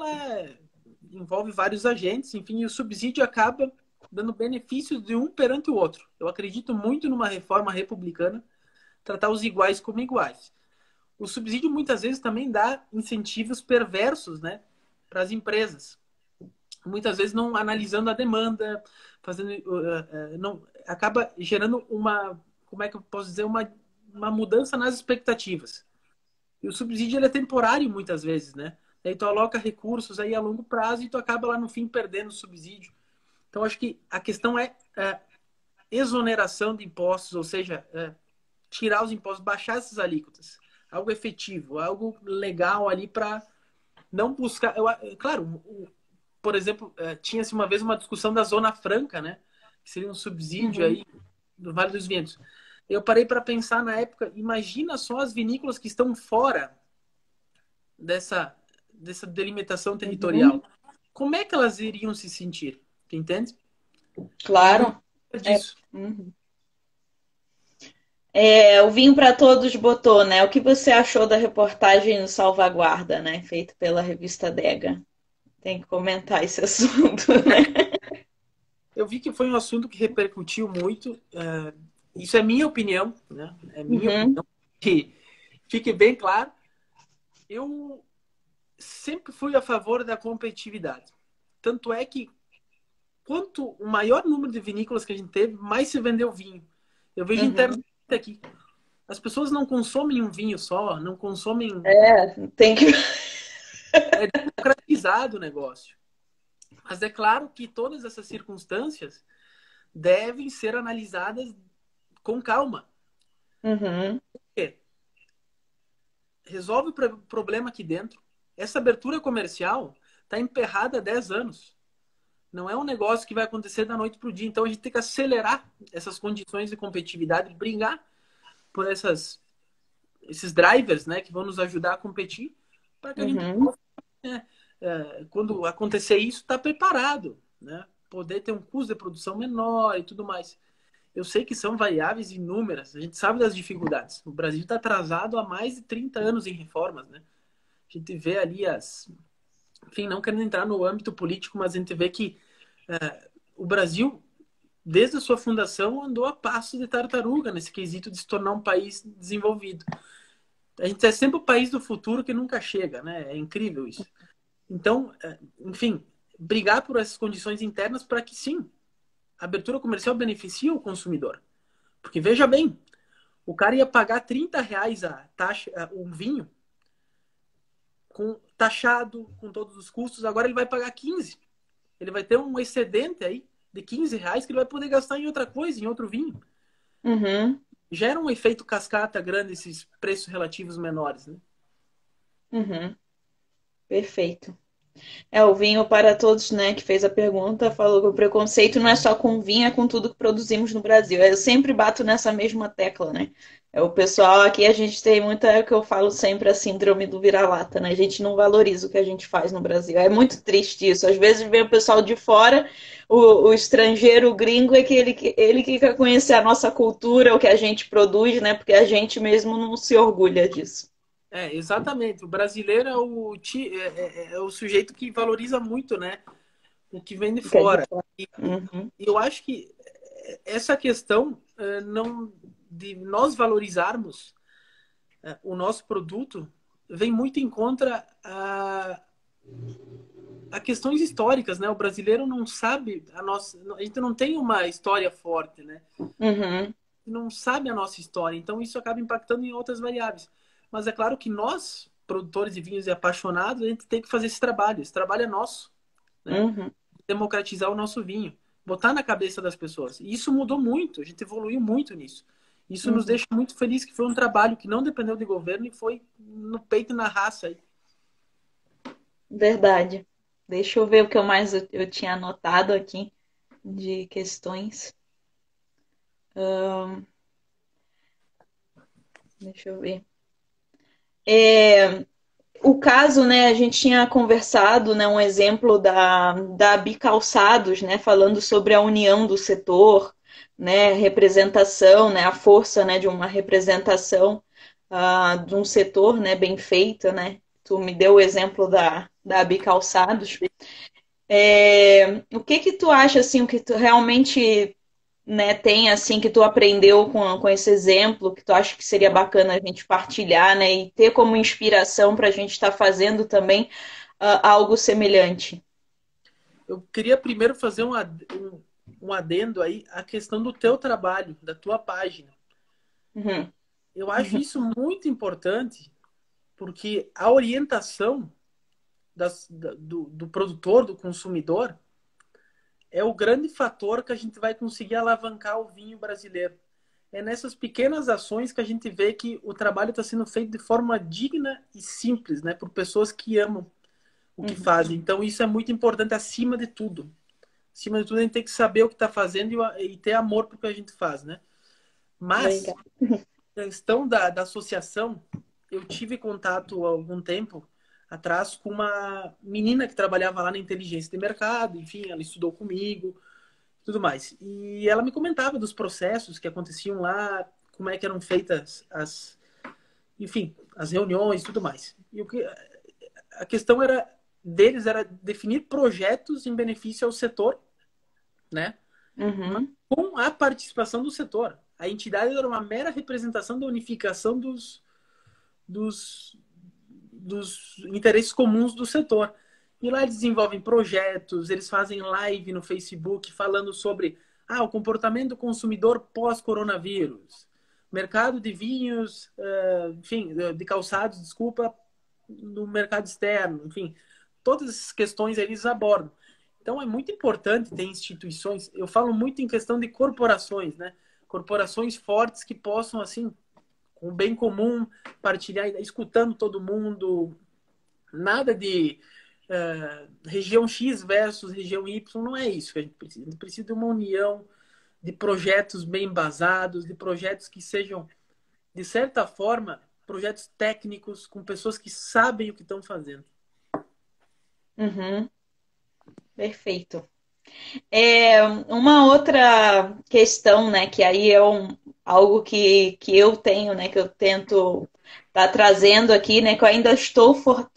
S2: envolve vários agentes, enfim, e o subsídio acaba dando benefícios de um perante o outro. Eu acredito muito numa reforma republicana, tratar os iguais como iguais. O subsídio muitas vezes também dá incentivos perversos, né, para as empresas. Muitas vezes não analisando a demanda, fazendo, não acaba gerando como é que eu posso dizer, uma mudança nas expectativas. E o subsídio ele é temporário muitas vezes, né? Aí tu aloca recursos aí a longo prazo e tu acaba lá no fim perdendo o subsídio. Então acho que a questão é exoneração de impostos, ou seja, tirar os impostos, baixar essas alíquotas, algo efetivo, algo legal ali para não buscar. Claro, por exemplo, tinha-se uma vez uma discussão da Zona Franca, né? Que seria um subsídio
S1: Uhum.
S2: aí do Vale dos Ventos. Eu parei para pensar na época, imagina só as vinícolas que estão fora dessa, dessa delimitação territorial.
S1: Uhum.
S2: Como é que elas iriam se sentir? Entende? E não
S1: Claro.
S2: é
S1: É.
S2: disso.
S1: Uhum. O Vinho para Todos botou, né? O que você achou da reportagem no Salvaguarda, né? Feito pela revista Dega. Tem que comentar esse assunto, né?
S2: Eu vi que foi um assunto que repercutiu muito. Isso é minha opinião, né? É minha
S1: Uhum.
S2: opinião. Que fique bem claro. Eu sempre fui a favor da competitividade. Tanto é que quanto o maior número de vinícolas que a gente teve, mais se vendeu vinho. Eu vejo internamente
S1: Uhum.
S2: aqui. As pessoas não consomem um vinho só, não consomem.
S1: Tem que.
S2: É democratizado o negócio. Mas é claro que todas essas circunstâncias devem ser analisadas com calma.
S1: Uhum.
S2: Por quê? Resolve o problema aqui dentro. Essa abertura comercial está emperrada há 10 anos. Não é um negócio que vai acontecer da noite para o dia. Então a gente tem que acelerar essas condições de competitividade, brigar por esses drivers, né, que vão nos ajudar a competir, para que a gente
S1: Uhum.
S2: possa, né, quando acontecer isso, estar preparado, né? Poder ter um custo de produção menor e tudo mais. Eu sei que são variáveis inúmeras, a gente sabe das dificuldades. O Brasil está atrasado há mais de 30 anos em reformas, né? A gente vê ali enfim, não querendo entrar no âmbito político, mas a gente vê que o Brasil, desde a sua fundação, andou a passo de tartaruga nesse quesito de se tornar um país desenvolvido. A gente é sempre o país do futuro que nunca chega, né? É incrível isso. Então, enfim, brigar por essas condições internas para que sim, a abertura comercial beneficie o consumidor. Porque veja bem, o cara ia pagar R$ 30 a taxa, um vinho, com taxado, com todos os custos, agora ele vai pagar 15. Ele vai ter um excedente aí de R$ 15 que ele vai poder gastar em outra coisa, em outro vinho.
S1: Uhum.
S2: Gera um efeito cascata grande esses preços relativos menores, né?
S1: Uhum. Perfeito. É, o vinho para todos, né, que fez a pergunta, falou que o preconceito não é só com vinho, é com tudo que produzimos no Brasil. Eu sempre bato nessa mesma tecla, né? É o pessoal aqui, a gente tem muita, é o que eu falo sempre, a síndrome do vira-lata, né? A gente não valoriza o que a gente faz no Brasil. É muito triste isso. Às vezes vem o pessoal de fora, o estrangeiro, o gringo, é que ele que quer conhecer a nossa cultura, o que a gente produz, né? Porque a gente mesmo não se orgulha disso.
S2: É, exatamente. O brasileiro é é o sujeito que valoriza muito, né? O que vem de
S1: Que é de
S2: fora.
S1: fora.
S2: E
S1: Uhum.
S2: eu acho que essa questão não de nós valorizarmos o nosso produto vem muito em contra a questões históricas, né? O brasileiro não sabe a gente não tem uma história forte, né?
S1: Uhum.
S2: Não sabe a nossa história, então isso acaba impactando em outras variáveis. Mas é claro que nós, produtores de vinhos e apaixonados, a gente tem que fazer esse trabalho. Esse trabalho é nosso, né?
S1: Uhum.
S2: Democratizar o nosso vinho, botar na cabeça das pessoas. E isso mudou muito, a gente evoluiu muito nisso. Isso nos
S1: Uhum.
S2: deixa muito felizes que foi um trabalho que não dependeu de governo e foi no peito e na raça aí.
S1: Verdade. Deixa eu ver o que eu tinha anotado aqui de questões. Deixa eu ver. O caso, né, a gente tinha conversado, né, um exemplo da Bicalçados, né, falando sobre a união do setor, né, representação, né, a força, né, de uma representação de um setor, né, bem feita, né. Tu me deu o exemplo da Bicalçados. O que que tu acha, assim, o que tu realmente, né, tem, assim, que tu aprendeu com esse exemplo, que tu acha que seria bacana a gente partilhar, né, e ter como inspiração para a gente estar fazendo também algo semelhante?
S2: Eu queria primeiro fazer um adendo aí à questão do teu trabalho, da tua página.
S1: Uhum,
S2: Eu acho isso muito importante porque a orientação do produtor, do consumidor, é o grande fator que a gente vai conseguir alavancar o vinho brasileiro. É nessas pequenas ações que a gente vê que o trabalho está sendo feito de forma digna e simples, né, por pessoas que amam o que
S1: uhum,
S2: fazem. Então, isso é muito importante acima de tudo. Acima de tudo, a gente tem que saber o que está fazendo e ter amor por que a gente faz, né? Mas,
S1: legal.
S2: a questão da associação, eu tive contato há algum tempo atrás com uma menina que trabalhava lá na inteligência de mercado, enfim, ela estudou comigo, tudo mais. E ela me comentava dos processos que aconteciam lá, como é que eram feitas enfim, as reuniões, tudo mais. E a questão era definir projetos em benefício ao setor, né? Mas
S1: Uhum,
S2: com a participação do setor. A entidade era uma mera representação da unificação dos, dos interesses comuns do setor. E lá eles desenvolvem projetos, eles fazem live no Facebook falando sobre o comportamento do consumidor pós-coronavírus, mercado de vinhos, enfim, de calçados, desculpa, no mercado externo, enfim, todas essas questões eles abordam. Então é muito importante ter instituições, eu falo muito em questão de corporações, né? Corporações fortes que possam, assim, com o bem comum, partilhar, escutando todo mundo, nada de região X versus região Y, não é isso que a gente precisa. A gente precisa de uma união de projetos bem embasados, de projetos que sejam, de certa forma, projetos técnicos, com pessoas que sabem o que estão fazendo.
S1: uhum, perfeito. Uma outra questão, né, que aí é algo que eu tenho, né, que eu tento estar trazendo aqui, né, que eu ainda estou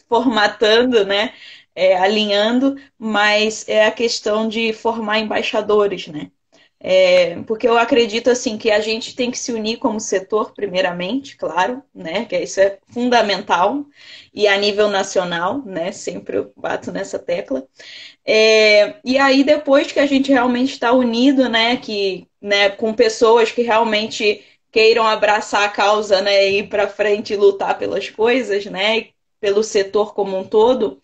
S1: formatando, né, alinhando, mas é a questão de formar embaixadores, né? Porque eu acredito assim que a gente tem que se unir como setor, primeiramente, claro, né? Que isso é fundamental, e a nível nacional, né? Sempre eu bato nessa tecla. E aí, depois que a gente realmente está unido, né, que, né, com pessoas que realmente queiram abraçar a causa, né, ir para frente e lutar pelas coisas, né, pelo setor como um todo,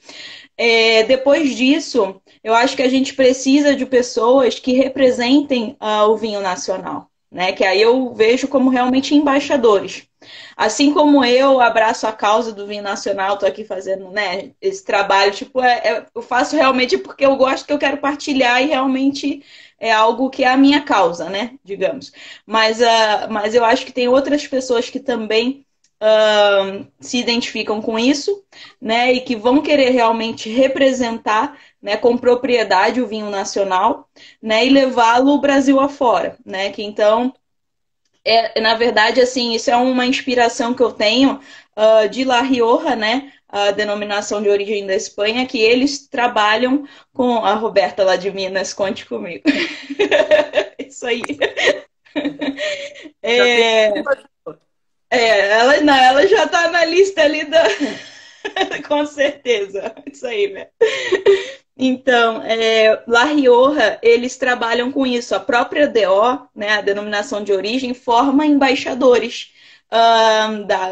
S1: depois disso, eu acho que a gente precisa de pessoas que representem o vinho nacional. né? Que aí eu vejo como realmente embaixadores. Assim como eu abraço a causa do vinho nacional, tô aqui fazendo, né, esse trabalho, tipo, eu faço realmente porque eu gosto, que eu quero partilhar e realmente é algo que é a minha causa, né, digamos. Mas eu acho que tem outras pessoas que também se identificam com isso, né, e que vão querer realmente representar, né, com propriedade o vinho nacional, né, e levá-lo o Brasil afora, né, que então na verdade, assim, isso é uma inspiração que eu tenho de La Rioja, né? A denominação de origem da Espanha, que eles trabalham com a Roberta lá de Minas, conte comigo. Isso aí.
S2: Já tem
S1: É,
S2: embaixador.
S1: ela, não, ela já está na lista ali da. Com certeza. Isso aí, né? Então, La Rioja, eles trabalham com isso. A própria DO, né, a denominação de origem, forma embaixadores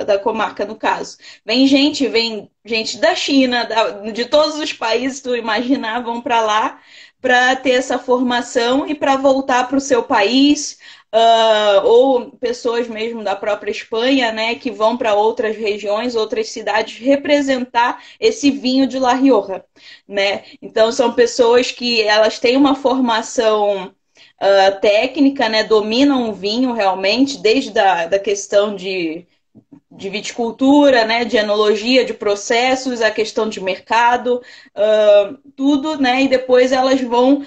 S1: da comarca, no caso. Vem gente da China, de todos os países, tu imaginar, vão para lá para ter essa formação e para voltar para o seu país, ou pessoas mesmo da própria Espanha, né, que vão para outras regiões, outras cidades, representar esse vinho de La Rioja, né? Então são pessoas que elas têm uma formação técnica, né? Dominam o vinho realmente, desde da questão de viticultura, né? De enologia, de processos, a questão de mercado, tudo, né? E depois elas vão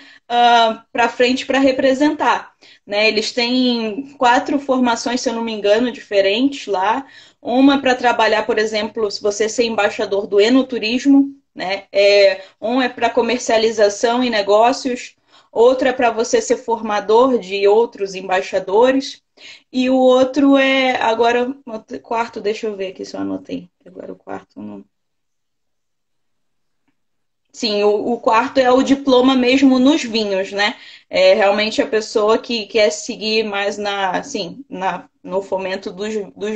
S1: para frente para representar. Né? Eles têm 4 formações, se eu não me engano, diferentes lá. Uma para trabalhar, por exemplo, se você ser embaixador do enoturismo, né? Um é para comercialização e negócios, outra é para você ser formador de outros embaixadores, e o outro é. Agora, o quarto, deixa eu ver aqui se eu anotei. Agora o quarto não. Sim, o quarto é o diploma mesmo nos vinhos, né? É realmente a pessoa que quer seguir mais assim, no fomento dos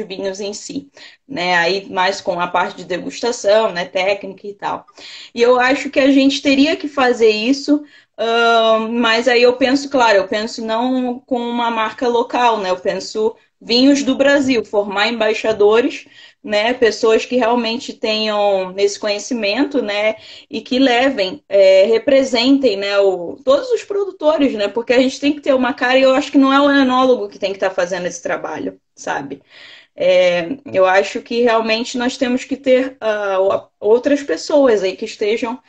S1: vinhos em si, né? Aí mais com a parte de degustação, né? Técnica e tal. E eu acho que a gente teria que fazer isso, mas aí eu penso, claro, eu penso não com uma marca local, né? Eu penso vinhos do Brasil, formar embaixadores, né? Pessoas que realmente tenham esse conhecimento, né? E que levem, representem, né, todos os produtores, né, porque a gente tem que ter uma cara, e eu acho que não é o enólogo que tem que estar fazendo esse trabalho, sabe? Eu acho que realmente nós temos que ter outras pessoas aí que estejam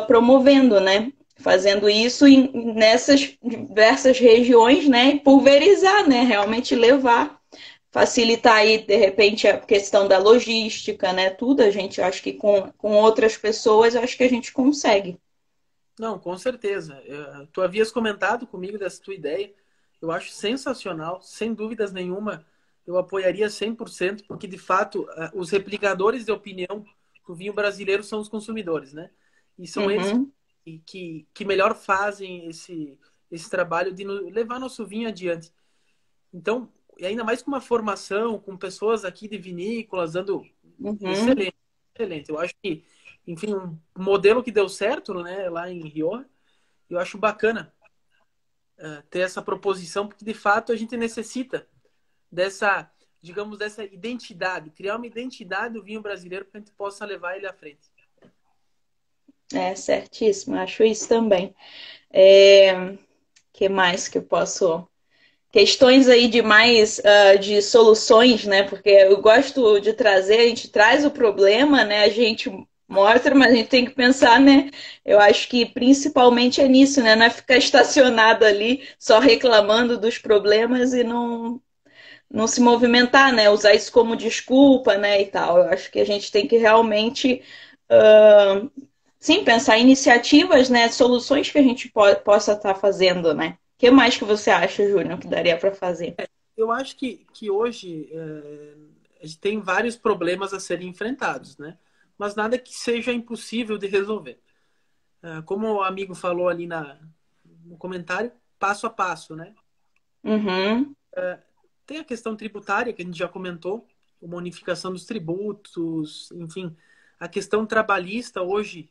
S1: promovendo, né, fazendo isso nessas diversas regiões, né, e pulverizar, né, realmente levar, facilitar aí, de repente, a questão da logística, né? Tudo a gente, acho que com outras pessoas, acho que a gente consegue.
S2: Não, com certeza. Tu havias comentado comigo dessa tua ideia. Eu acho sensacional, sem dúvidas nenhuma. Eu apoiaria 100%, porque de fato os replicadores de opinião do vinho brasileiro são os consumidores, né? E são eles
S1: Uhum,
S2: que melhor fazem esse trabalho de levar nosso vinho adiante. Então, e ainda mais com uma formação, com pessoas aqui de vinícolas, dando
S1: uhum.
S2: excelente, excelente. Eu acho que, enfim, um modelo que deu certo, né, lá em Rio, eu acho bacana ter essa proposição, porque de fato a gente necessita dessa, digamos, dessa identidade, criar uma identidade do vinho brasileiro para que a gente possa levar ele à frente.
S1: É certíssimo, acho isso também. Que mais que eu posso. Questões aí de mais de soluções, né? Porque eu gosto de trazer, a gente traz o problema, né? A gente mostra, mas a gente tem que pensar, né? Eu acho que principalmente é nisso, né? Não é ficar estacionado ali só reclamando dos problemas e não se movimentar, né? Usar isso como desculpa, né? E tal. Eu acho que a gente tem que realmente, uh, sim, pensar em iniciativas, né? Soluções que a gente possa estar fazendo, né? O que mais que você acha, Júnior, que daria para fazer?
S2: Eu acho que hoje a gente tem vários problemas a serem enfrentados, né? Mas nada que seja impossível de resolver. Como o amigo falou ali no comentário, passo a passo, né?
S1: Uhum,
S2: Tem a questão tributária, que a gente já comentou, uma unificação dos tributos, enfim. A questão trabalhista hoje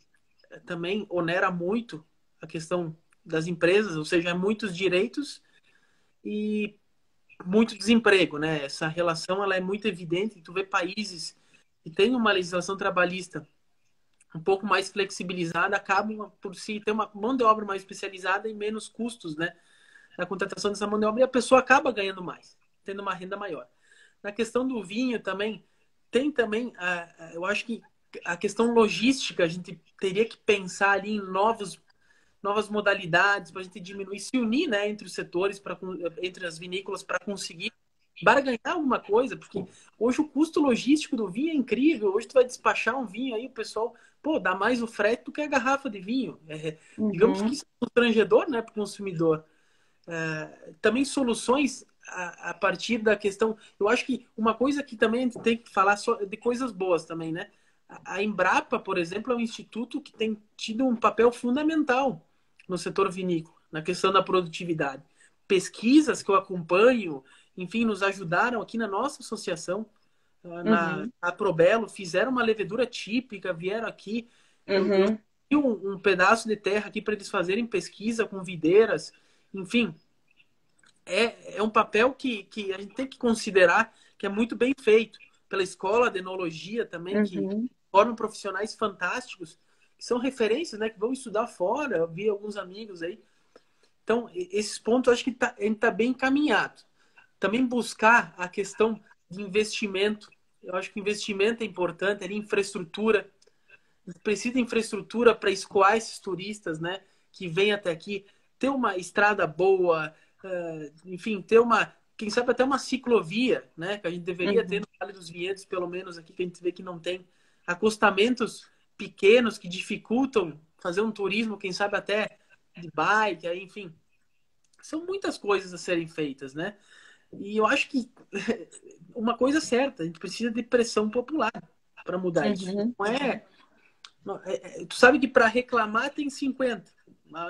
S2: também onera muito a questão das empresas, ou seja, muitos direitos e muito desemprego, né? Essa relação ela é muito evidente. Tu vê países que têm uma legislação trabalhista um pouco mais flexibilizada, acabam por si ter uma mão de obra mais especializada e menos custos, né? Na contratação dessa mão de obra, e a pessoa acaba ganhando mais, tendo uma renda maior. Na questão do vinho também, tem também, eu acho que a questão logística, a gente teria que pensar ali em novas modalidades para a gente diminuir, se unir, né, entre os setores, entre as vinícolas, para conseguir barganhar alguma coisa, porque hoje o custo logístico do vinho é incrível. Hoje tu vai despachar um vinho aí, o pessoal, pô, dá mais o frete do que a garrafa de vinho. Digamos que
S1: Uhum.
S2: isso é constrangedor, né, para o consumidor. Também soluções a partir da questão. Eu acho que uma coisa que também a gente tem que falar só de coisas boas também, né? A Embrapa, por exemplo, é um instituto que tem tido um papel fundamental no setor vinícola, na questão da produtividade. Pesquisas que eu acompanho, enfim, nos ajudaram aqui na nossa associação,
S1: Uhum.
S2: na Probelo, fizeram uma levedura típica, vieram aqui. Eu
S1: Uhum.
S2: tenho um pedaço de terra aqui para eles fazerem pesquisa com videiras, enfim, é um papel que a gente tem que considerar que é muito bem feito pela escola de enologia também, que
S1: Uhum.
S2: formam profissionais fantásticos, que são referências, né, que vão estudar fora. Eu vi alguns amigos aí. Então, esses pontos eu acho que a gente está bem encaminhado. Também buscar a questão de investimento. Eu acho que investimento é importante, ali, infraestrutura. A gente precisa de infraestrutura para escoar esses turistas, né, que vêm até aqui. Ter uma estrada boa, enfim, ter quem sabe até uma ciclovia, né, que a gente deveria ter
S1: Uhum.
S2: no Vale dos Vinhedos, pelo menos aqui, que a gente vê que não tem. Acostamentos pequenos que dificultam fazer um turismo, quem sabe até de bike, aí, enfim. São muitas coisas a serem feitas, né? E eu acho que uma coisa é certa, a gente precisa de pressão popular para mudar isso.
S1: Uhum.
S2: Não é, tu sabe que para reclamar tem 50.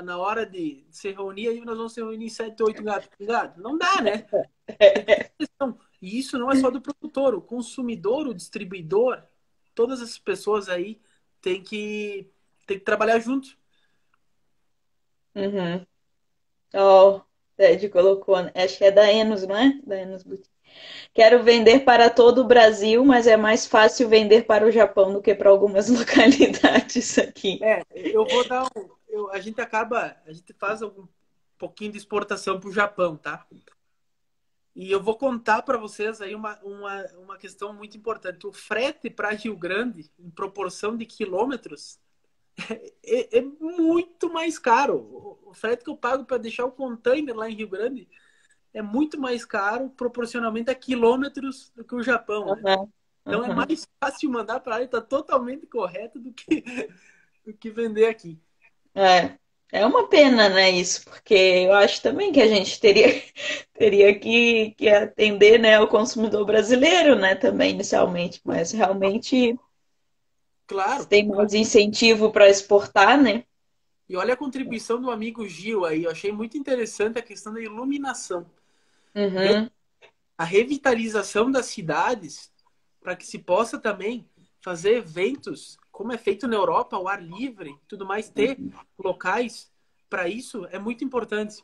S2: Na hora de se reunir, aí nós vamos se reunir 7, 8 gatos pingados. Não dá, né? Tem que ter pressão. E isso não é só do produtor, o consumidor, o distribuidor, todas essas pessoas aí têm que trabalhar juntos.
S1: Uhum. Ó, o Ted colocou, né? Acho que é da Enos, não é? Da Enos Boutique. Quero vender para todo o Brasil, mas é mais fácil vender para o Japão do que para algumas localidades aqui.
S2: Eu vou dar a gente faz um pouquinho de exportação para o Japão, tá? E eu vou contar para vocês aí uma questão muito importante. O frete para Rio Grande, em proporção de quilômetros, é muito mais caro. O frete que eu pago para deixar o container lá em Rio Grande é muito mais caro proporcionalmente a quilômetros do que o Japão, né?
S1: Uhum.
S2: Então é
S1: Uhum.
S2: mais fácil mandar para lá e está totalmente correto do que vender aqui.
S1: É. É uma pena, né, isso, porque eu acho também que a gente teria, teria que atender, né, o consumidor brasileiro, né, também inicialmente, mas realmente se
S2: Claro,
S1: tem
S2: claro.
S1: mais incentivo para exportar, né?
S2: E olha a contribuição do amigo Gil aí. Eu achei muito interessante a questão da iluminação.
S1: Uhum.
S2: A revitalização das cidades para que se possa também fazer eventos, como é feito na Europa, ao ar livre, tudo mais, ter locais para isso é muito importante.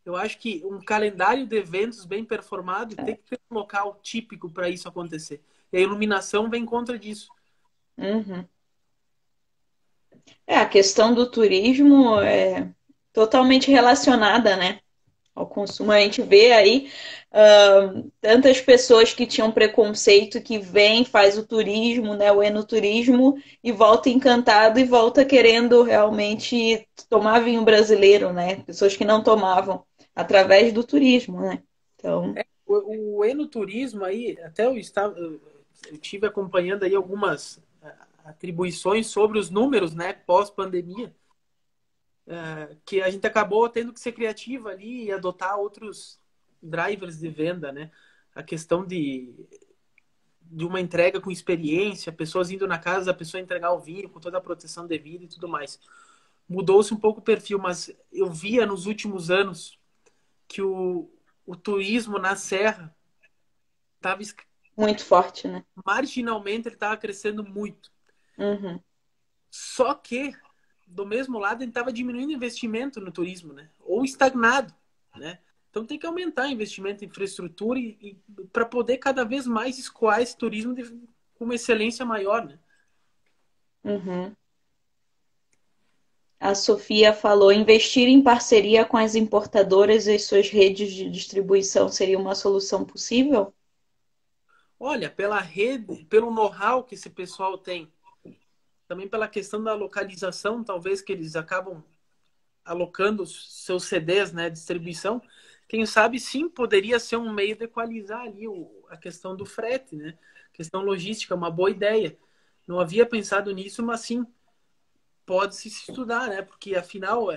S2: Eu acho que um calendário de eventos bem performado tem que ter um local típico para isso acontecer. E a iluminação vem contra disso.
S1: Uhum. É, a questão do turismo é totalmente relacionada, né, ao consumo. A gente vê aí tantas pessoas que tinham preconceito que vem, faz o turismo, né, o enoturismo, e volta encantado e volta querendo realmente tomar vinho brasileiro, né? Pessoas que não tomavam através do turismo, né? Então,
S2: O enoturismo aí, até eu tive acompanhando aí algumas atribuições sobre os números, né, pós-pandemia, que a gente acabou tendo que ser criativa ali e adotar outros drivers de venda, né? A questão de uma entrega com experiência, pessoas indo na casa da pessoa entregar o vinho com toda a proteção devida e tudo mais. Mudou-se um pouco o perfil, mas eu via nos últimos anos que o turismo na Serra estava
S1: muito forte, né?
S2: marginalmente ele estava crescendo muito.
S1: Uhum.
S2: Só que do mesmo lado ele estava diminuindo o investimento no turismo, né? Ou estagnado, né? Então tem que aumentar o investimento em infraestrutura e para poder cada vez mais escoar esse turismo com uma excelência maior, né?
S1: Uhum. A Sofia falou: investir em parceria com as importadoras e suas redes de distribuição seria uma solução possível?
S2: Olha, pela rede, pelo know-how que esse pessoal tem, também pela questão da localização, talvez que eles acabam alocando os seus CDs, né, distribuição, quem sabe sim poderia ser um meio de equalizar ali a questão do frete, né? Questão logística, uma boa ideia. Não havia pensado nisso, mas sim pode-se estudar, né? Porque afinal,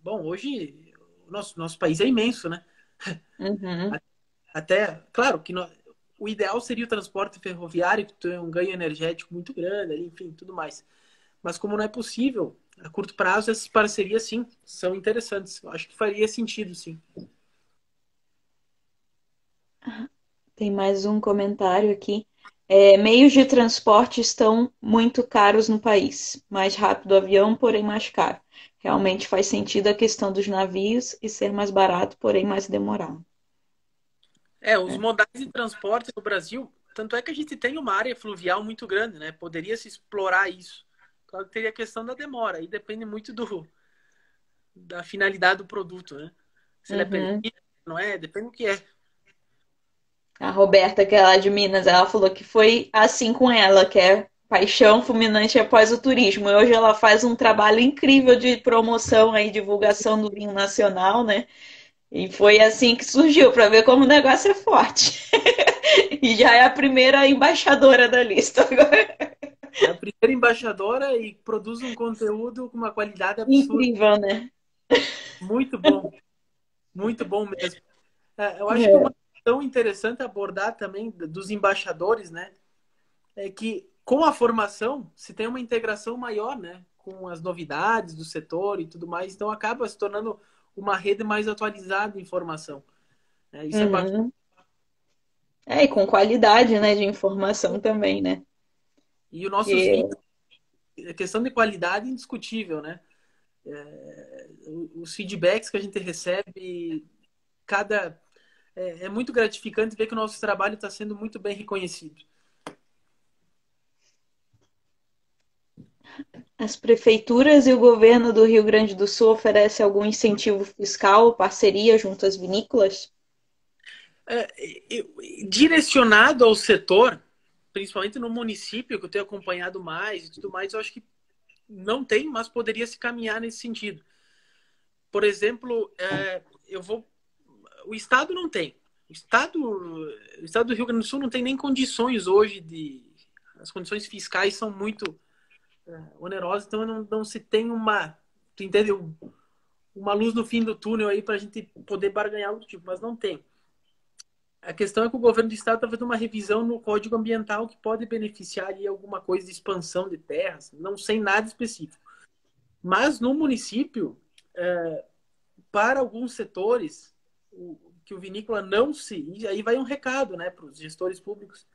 S2: bom, hoje o nosso país é imenso, né?
S1: Uhum.
S2: Até, claro, que o ideal seria o transporte ferroviário, que tem um ganho energético muito grande, ali, enfim, tudo mais. Mas como não é possível, a curto prazo, essas parcerias, sim, são interessantes. Eu acho que faria sentido, sim.
S1: Tem mais um comentário aqui. Meios de transporte estão muito caros no país. Mais rápido o avião, porém mais caro. Realmente faz sentido a questão dos navios e ser mais barato, porém mais demorado.
S2: Os modais de transporte no Brasil, tanto é que a gente tem uma área fluvial muito grande, né? Poderia se explorar isso. Claro que teria a questão da demora, aí depende muito da finalidade do produto, né? Se ele é
S1: Uhum.
S2: permitido, não é? Depende do que é.
S1: A Roberta, que é lá de Minas, ela falou que foi assim com ela, que é paixão fulminante após o turismo. E hoje ela faz um trabalho incrível de promoção e divulgação do vinho nacional, né? E foi assim que surgiu, para ver como o negócio é forte. E já é a primeira embaixadora da lista agora.
S2: É a primeira embaixadora e produz um conteúdo com uma qualidade absurda.
S1: Incrível, né?
S2: Muito bom mesmo. Eu acho que uma
S1: É.
S2: questão interessante abordar também dos embaixadores, né? É que com a formação se tem uma integração maior, né? Com as novidades do setor e tudo mais. Então acaba se tornando uma rede mais atualizada de informação. Isso é bacana.
S1: Uhum. E com qualidade, né, de informação também, né?
S2: E os nossos vinhos,
S1: Que
S2: a questão de qualidade é indiscutível, né? Os feedbacks que a gente recebe, cada é muito gratificante ver que o nosso trabalho está sendo muito bem reconhecido.
S1: as prefeituras e o governo do Rio Grande do Sul oferecem algum incentivo fiscal ou parceria junto às vinícolas?
S2: É, Direcionado ao setor, principalmente no município, que eu tenho acompanhado mais e tudo mais, eu acho que não tem, mas poderia se caminhar nesse sentido. Por exemplo, o Estado não tem. O Estado do Rio Grande do Sul não tem nem condições hoje de. As condições fiscais são muito onerosas, então não se tem uma. Tu entendeu? Uma luz no fim do túnel aí para a gente poder barganhar algo do tipo, mas não tem. A questão é que o governo do estado está fazendo uma revisão no Código Ambiental que pode beneficiar ali alguma coisa de expansão de terras, não sei nada específico. Mas no município, para alguns setores, que o vinícola não se. E aí vai um recado, né, para os gestores públicos.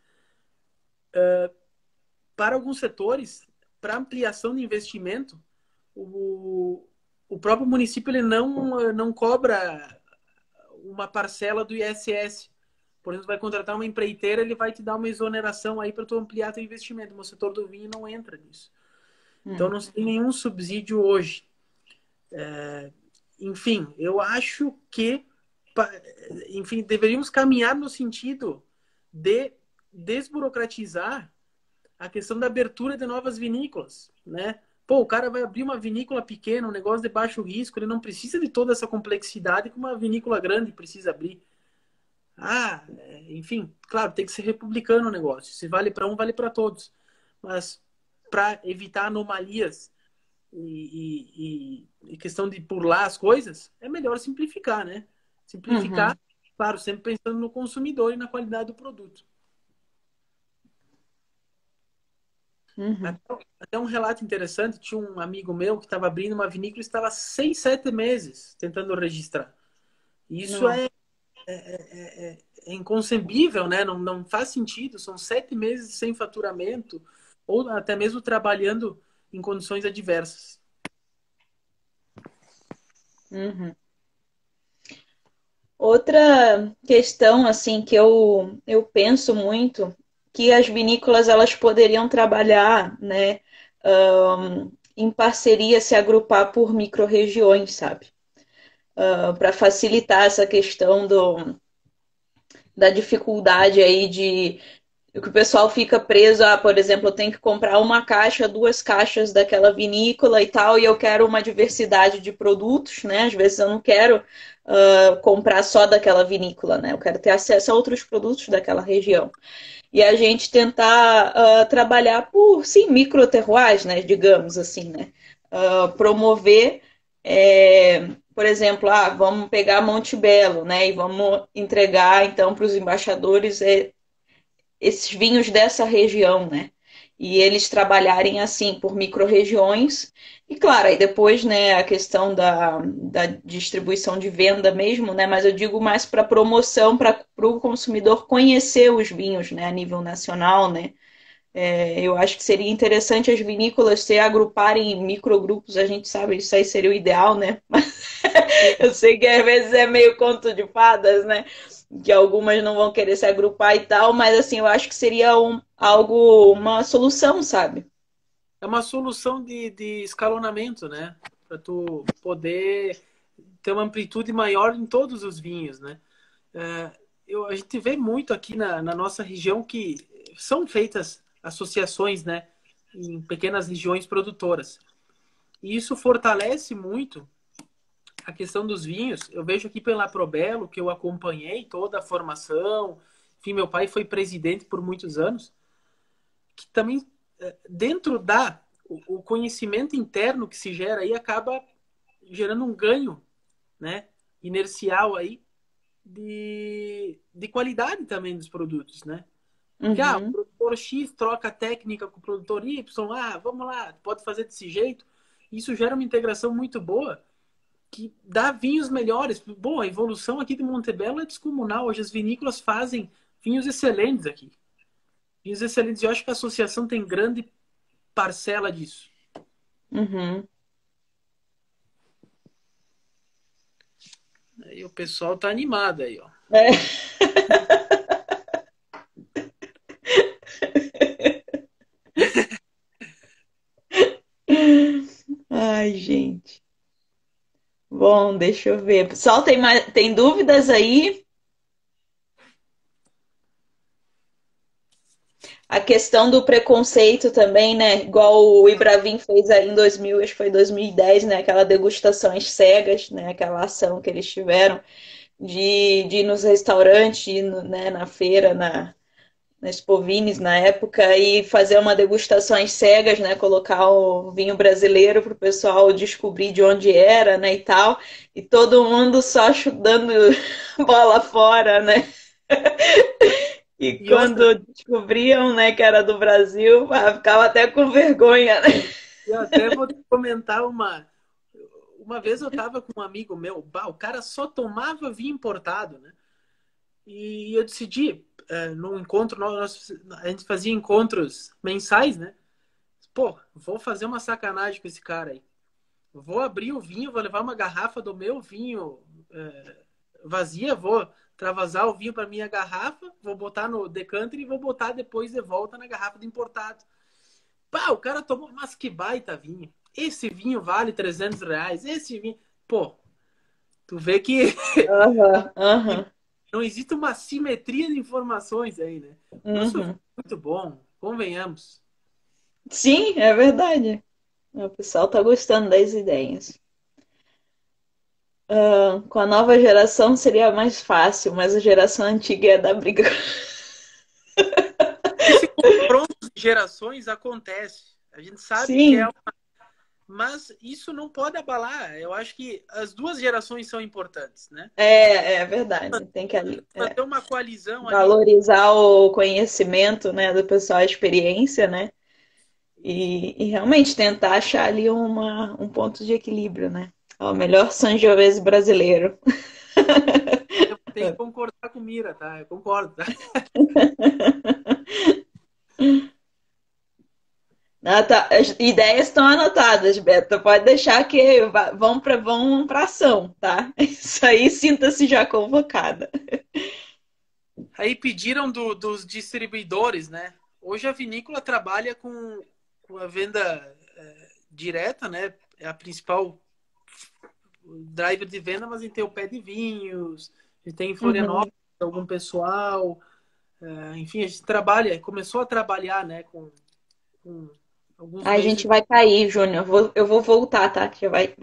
S2: Para alguns setores, para ampliação de investimento, o, o próprio município ele não cobra uma parcela do ISS. Por exemplo, vai contratar uma empreiteira, ele vai te dar uma exoneração aí para tu ampliar teu investimento. O setor do vinho não entra nisso. Então
S1: Hum.
S2: não tem nenhum subsídio hoje. Enfim, eu acho que, enfim, deveríamos caminhar no sentido de desburocratizar a questão da abertura de novas vinícolas, né? Pô, o cara vai abrir uma vinícola pequena, um negócio de baixo risco, ele não precisa de toda essa complexidade que uma vinícola grande precisa abrir. Enfim, claro, tem que ser republicano o negócio. Se vale para um, vale para todos. Mas para evitar anomalias e questão de pular as coisas, é melhor simplificar, né? Simplificar,
S1: Uhum.
S2: claro, sempre pensando no consumidor e na qualidade do produto.
S1: Uhum.
S2: Até um relato interessante, tinha um amigo meu que estava abrindo uma vinícola e estava 6, 7 meses tentando registrar. Isso
S1: Não.
S2: é inconcebível, né? Não faz sentido. São 7 meses sem faturamento ou até mesmo trabalhando em condições adversas.
S1: Uhum. Outra questão assim que eu penso muito que as vinícolas elas poderiam trabalhar, né, em parceria, se agrupar por micro-regiões, sabe? Para facilitar essa questão da dificuldade aí de que o pessoal fica preso a, por exemplo, eu tenho que comprar uma caixa, duas caixas daquela vinícola e tal, e eu quero uma diversidade de produtos, né? Às vezes eu não quero comprar só daquela vinícola, né? Eu quero ter acesso a outros produtos daquela região. E a gente tentar trabalhar por, sim, microterroirs, né? Digamos assim, né? Promover, por exemplo, vamos pegar Monte Belo, né? E vamos entregar, então, para os embaixadores esses vinhos dessa região, né? E eles trabalharem assim por micro-regiões. E claro, aí depois, né, a questão da distribuição de venda mesmo, né? Mas eu digo mais para promoção, para o consumidor conhecer os vinhos, né, a nível nacional, né? Eu acho que seria interessante as vinícolas se agruparem em microgrupos, a gente sabe, isso aí seria o ideal, né? Mas eu sei que às vezes é meio conto de fadas, né? Que algumas não vão querer se agrupar e tal, mas assim, eu acho que seria uma solução, sabe?
S2: É uma solução de escalonamento, né? Para tu poder ter uma amplitude maior em todos os vinhos, né? É, a gente vê muito aqui na nossa região que são feitas associações, né? Em pequenas regiões produtoras. E isso fortalece muito a questão dos vinhos. Eu vejo aqui pela Probelo, que eu acompanhei toda a formação. Enfim, meu pai foi presidente por muitos anos. Que também, dentro o conhecimento interno que se gera aí, acaba gerando um ganho, né? Inercial aí de qualidade também dos produtos, né? Porque o
S1: Uhum.
S2: produtor X troca técnica com o produtor Y, vamos lá, pode fazer desse jeito. Isso gera uma integração muito boa que dá vinhos melhores. Bom, a evolução aqui de Montebello é descomunal. Hoje as vinícolas fazem vinhos excelentes aqui. Vinhos excelentes. Eu acho que a associação tem grande parcela disso.
S1: Uhum.
S2: Aí o pessoal tá animado aí, ó.
S1: É. Ai, gente. Bom, deixa eu ver. Pessoal, tem dúvidas aí? A questão do preconceito também, né? Igual o Ibravin fez aí em 2000, acho que foi 2010, né? Aquela degustações cegas, né? Aquela ação que eles tiveram de ir nos restaurantes, né? Na feira, na Expovines na época, e fazer uma degustações cegas, né? Colocar o vinho brasileiro para o pessoal descobrir de onde era, né? E tal. E todo mundo só chutando bola fora, né? E
S2: E outra,
S1: quando descobriam, né, que era do Brasil, ficava até com vergonha, né?
S2: eu até vou comentar uma vez eu tava com um amigo meu, o cara só tomava vinho importado, né? E eu decidi, num encontro, a gente fazia encontros mensais, né? Pô, vou fazer uma sacanagem com esse cara aí. Vou abrir o vinho, vou levar uma garrafa do meu vinho vazia, vou travasar o vinho para minha garrafa, vou botar no decanter e vou botar depois de volta na garrafa de importado. Pá, o cara tomou, mas que baita vinho. Esse vinho vale R$ 300. Esse vinho. Pô, tu vê que
S1: Aham, aham,
S2: não existe uma simetria de informações aí, né? Nosso vinho
S1: uhum.
S2: é muito bom, convenhamos.
S1: Sim, é verdade. O pessoal tá gostando das ideias. Com a nova geração seria mais fácil, mas a geração antiga ia dar briga.
S2: Esse confronto de gerações acontece. A gente sabe que é.
S1: Sim,
S2: Mas isso não pode abalar. Eu acho que as duas gerações são importantes, né?
S1: é verdade. Tem que
S2: Fazer uma coalizão ali.
S1: valorizar o conhecimento, né, do pessoal, a experiência, né? E realmente tentar achar ali um ponto de equilíbrio, né? O melhor Sangiovese brasileiro.
S2: Eu tenho que concordar com Mira, tá? Eu concordo, tá?
S1: Ah, tá. As ideias estão anotadas, Beto. Pode deixar que vão para ação, tá? Isso aí, sinta-se já convocada.
S2: Aí pediram dos distribuidores, né? Hoje a vinícola trabalha com a venda direta, né? É a principal driver de venda, mas a gente tem o Pé de Vinhos, a gente tem em Florianópolis
S1: Uhum.
S2: algum pessoal, enfim, a gente trabalha, começou a trabalhar, né, com alguns
S1: A
S2: meios de
S1: gente vai cair, Júnior. Eu vou voltar, tá? Que vai